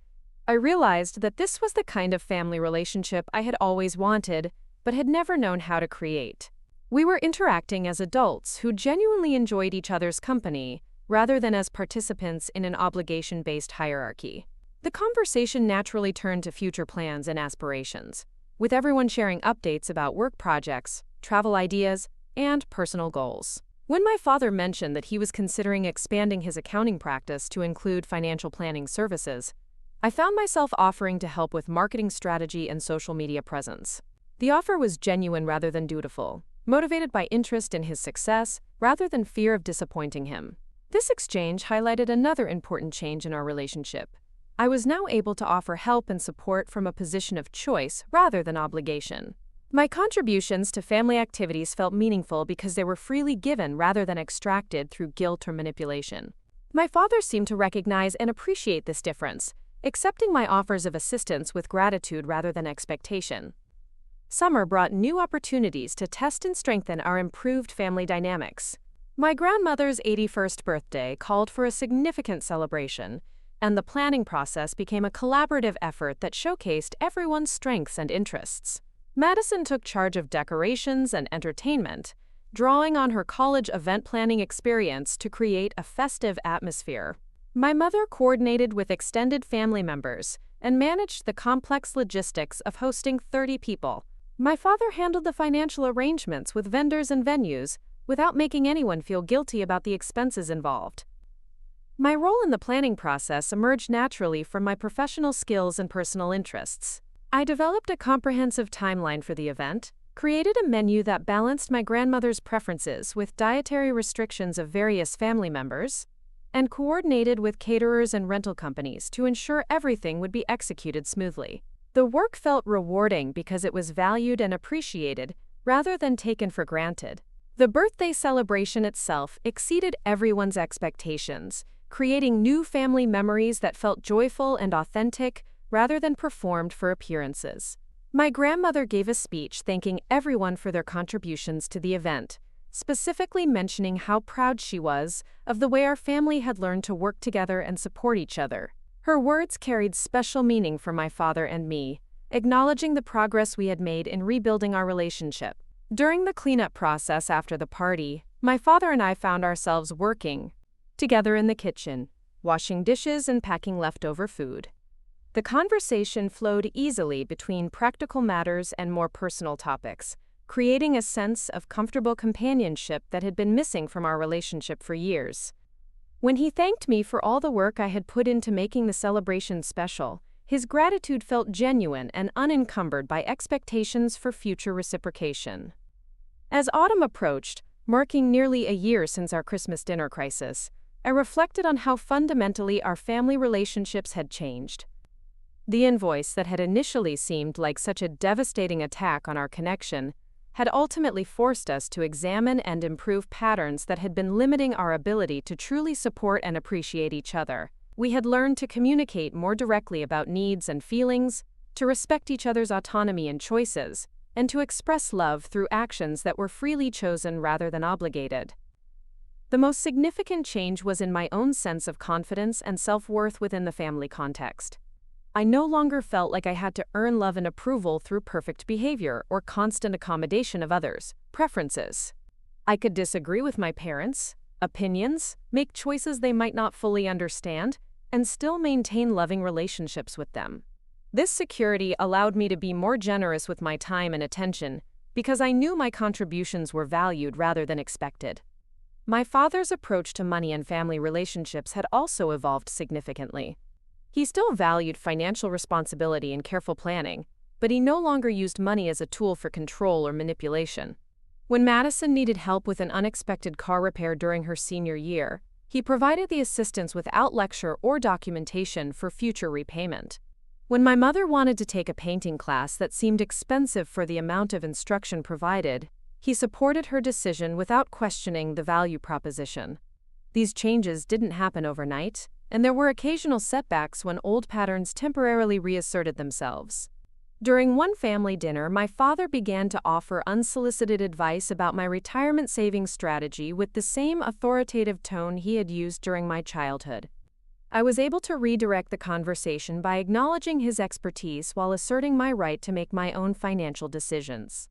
I realized that this was the kind of family relationship I had always wanted, but had never known how to create. We were interacting as adults who genuinely enjoyed each other's company, rather than as participants in an obligation-based hierarchy. The conversation naturally turned to future plans and aspirations, with everyone sharing updates about work projects, travel ideas, and personal goals. When my father mentioned that he was considering expanding his accounting practice to include financial planning services, I found myself offering to help with marketing strategy and social media presence. The offer was genuine rather than dutiful, motivated by interest in his success rather than fear of disappointing him. This exchange highlighted another important change in our relationship. I was now able to offer help and support from a position of choice rather than obligation. My contributions to family activities felt meaningful because they were freely given rather than extracted through guilt or manipulation. My father seemed to recognize and appreciate this difference, accepting my offers of assistance with gratitude rather than expectation. Summer brought new opportunities to test and strengthen our improved family dynamics. My grandmother's 81st birthday called for a significant celebration, and the planning process became a collaborative effort that showcased everyone's strengths and interests. Madison took charge of decorations and entertainment, drawing on her college event planning experience to create a festive atmosphere. My mother coordinated with extended family members and managed the complex logistics of hosting 30 people. My father handled the financial arrangements with vendors and venues without making anyone feel guilty about the expenses involved. My role in the planning process emerged naturally from my professional skills and personal interests. I developed a comprehensive timeline for the event, created a menu that balanced my grandmother's preferences with dietary restrictions of various family members, and coordinated with caterers and rental companies to ensure everything would be executed smoothly. The work felt rewarding because it was valued and appreciated rather than taken for granted. The birthday celebration itself exceeded everyone's expectations, creating new family memories that felt joyful and authentic rather than performed for appearances. My grandmother gave a speech thanking everyone for their contributions to the event, specifically mentioning how proud she was of the way our family had learned to work together and support each other. Her words carried special meaning for my father and me, acknowledging the progress we had made in rebuilding our relationship. During the cleanup process after the party, my father and I found ourselves working together in the kitchen, washing dishes and packing leftover food. The conversation flowed easily between practical matters and more personal topics, creating a sense of comfortable companionship that had been missing from our relationship for years. When he thanked me for all the work I had put into making the celebration special, his gratitude felt genuine and unencumbered by expectations for future reciprocation. As autumn approached, marking nearly a year since our Christmas dinner crisis, I reflected on how fundamentally our family relationships had changed. The invoice that had initially seemed like such a devastating attack on our connection had ultimately forced us to examine and improve patterns that had been limiting our ability to truly support and appreciate each other. We had learned to communicate more directly about needs and feelings, to respect each other's autonomy and choices, and to express love through actions that were freely chosen rather than obligated. The most significant change was in my own sense of confidence and self-worth within the family context. I no longer felt like I had to earn love and approval through perfect behavior or constant accommodation of others' preferences. I could disagree with my parents' opinions, make choices they might not fully understand, and still maintain loving relationships with them. This security allowed me to be more generous with my time and attention because I knew my contributions were valued rather than expected. My father's approach to money and family relationships had also evolved significantly. He still valued financial responsibility and careful planning, but he no longer used money as a tool for control or manipulation. When Madison needed help with an unexpected car repair during her senior year, he provided the assistance without lecture or documentation for future repayment. When my mother wanted to take a painting class that seemed expensive for the amount of instruction provided, he supported her decision without questioning the value proposition. These changes didn't happen overnight, and there were occasional setbacks when old patterns temporarily reasserted themselves. During one family dinner, my father began to offer unsolicited advice about my retirement savings strategy with the same authoritative tone he had used during my childhood. I was able to redirect the conversation by acknowledging his expertise while asserting my right to make my own financial decisions.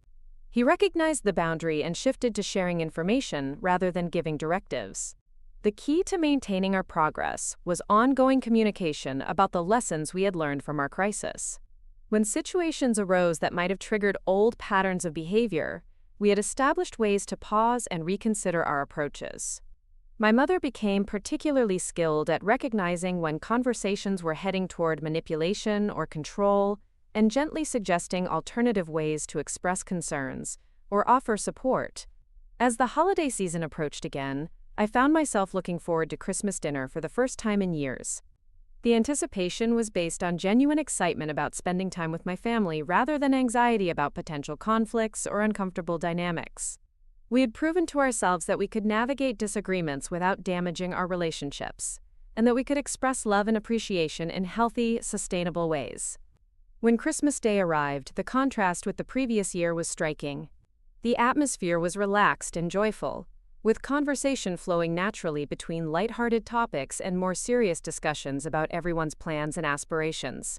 He recognized the boundary and shifted to sharing information rather than giving directives. The key to maintaining our progress was ongoing communication about the lessons we had learned from our crisis. When situations arose that might have triggered old patterns of behavior, we had established ways to pause and reconsider our approaches. My mother became particularly skilled at recognizing when conversations were heading toward manipulation or control, and gently suggesting alternative ways to express concerns or offer support. As the holiday season approached again, I found myself looking forward to Christmas dinner for the first time in years. The anticipation was based on genuine excitement about spending time with my family rather than anxiety about potential conflicts or uncomfortable dynamics. We had proven to ourselves that we could navigate disagreements without damaging our relationships, and that we could express love and appreciation in healthy, sustainable ways. When Christmas Day arrived, the contrast with the previous year was striking. The atmosphere was relaxed and joyful, with conversation flowing naturally between lighthearted topics and more serious discussions about everyone's plans and aspirations.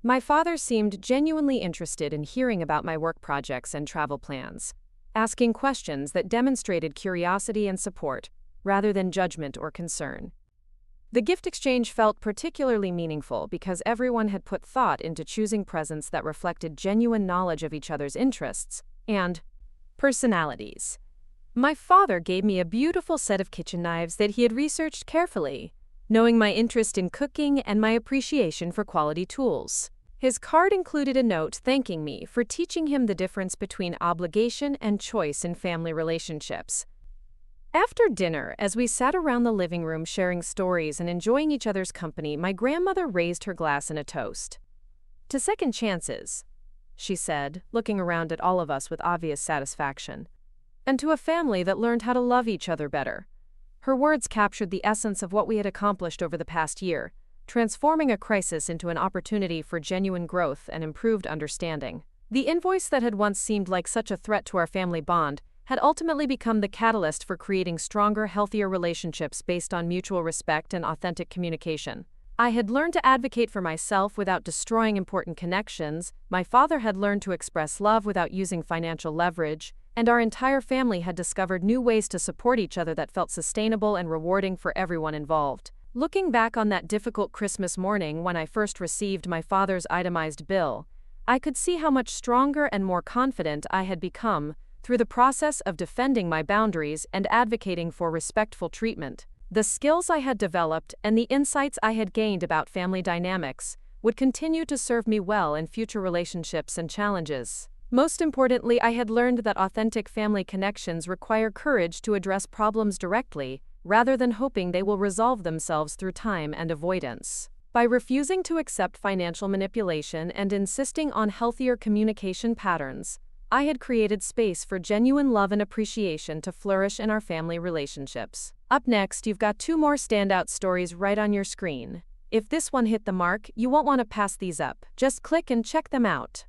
My father seemed genuinely interested in hearing about my work projects and travel plans, asking questions that demonstrated curiosity and support, rather than judgment or concern. The gift exchange felt particularly meaningful because everyone had put thought into choosing presents that reflected genuine knowledge of each other's interests and personalities. My father gave me a beautiful set of kitchen knives that he had researched carefully, knowing my interest in cooking and my appreciation for quality tools. His card included a note thanking me for teaching him the difference between obligation and choice in family relationships. After dinner, as we sat around the living room sharing stories and enjoying each other's company, my grandmother raised her glass in a toast. "To second chances," she said, looking around at all of us with obvious satisfaction. "And to a family that learned how to love each other better." Her words captured the essence of what we had accomplished over the past year, transforming a crisis into an opportunity for genuine growth and improved understanding. The invoice that had once seemed like such a threat to our family bond had ultimately become the catalyst for creating stronger, healthier relationships based on mutual respect and authentic communication. I had learned to advocate for myself without destroying important connections, my father had learned to express love without using financial leverage, and our entire family had discovered new ways to support each other that felt sustainable and rewarding for everyone involved. Looking back on that difficult Christmas morning when I first received my father's itemized bill, I could see how much stronger and more confident I had become through the process of defending my boundaries and advocating for respectful treatment. The skills I had developed and the insights I had gained about family dynamics would continue to serve me well in future relationships and challenges. Most importantly, I had learned that authentic family connections require courage to address problems directly, rather than hoping they will resolve themselves through time and avoidance. By refusing to accept financial manipulation and insisting on healthier communication patterns, I had created space for genuine love and appreciation to flourish in our family relationships. Up next, you've got 2 more standout stories right on your screen. If this one hit the mark, you won't want to pass these up. Just click and check them out.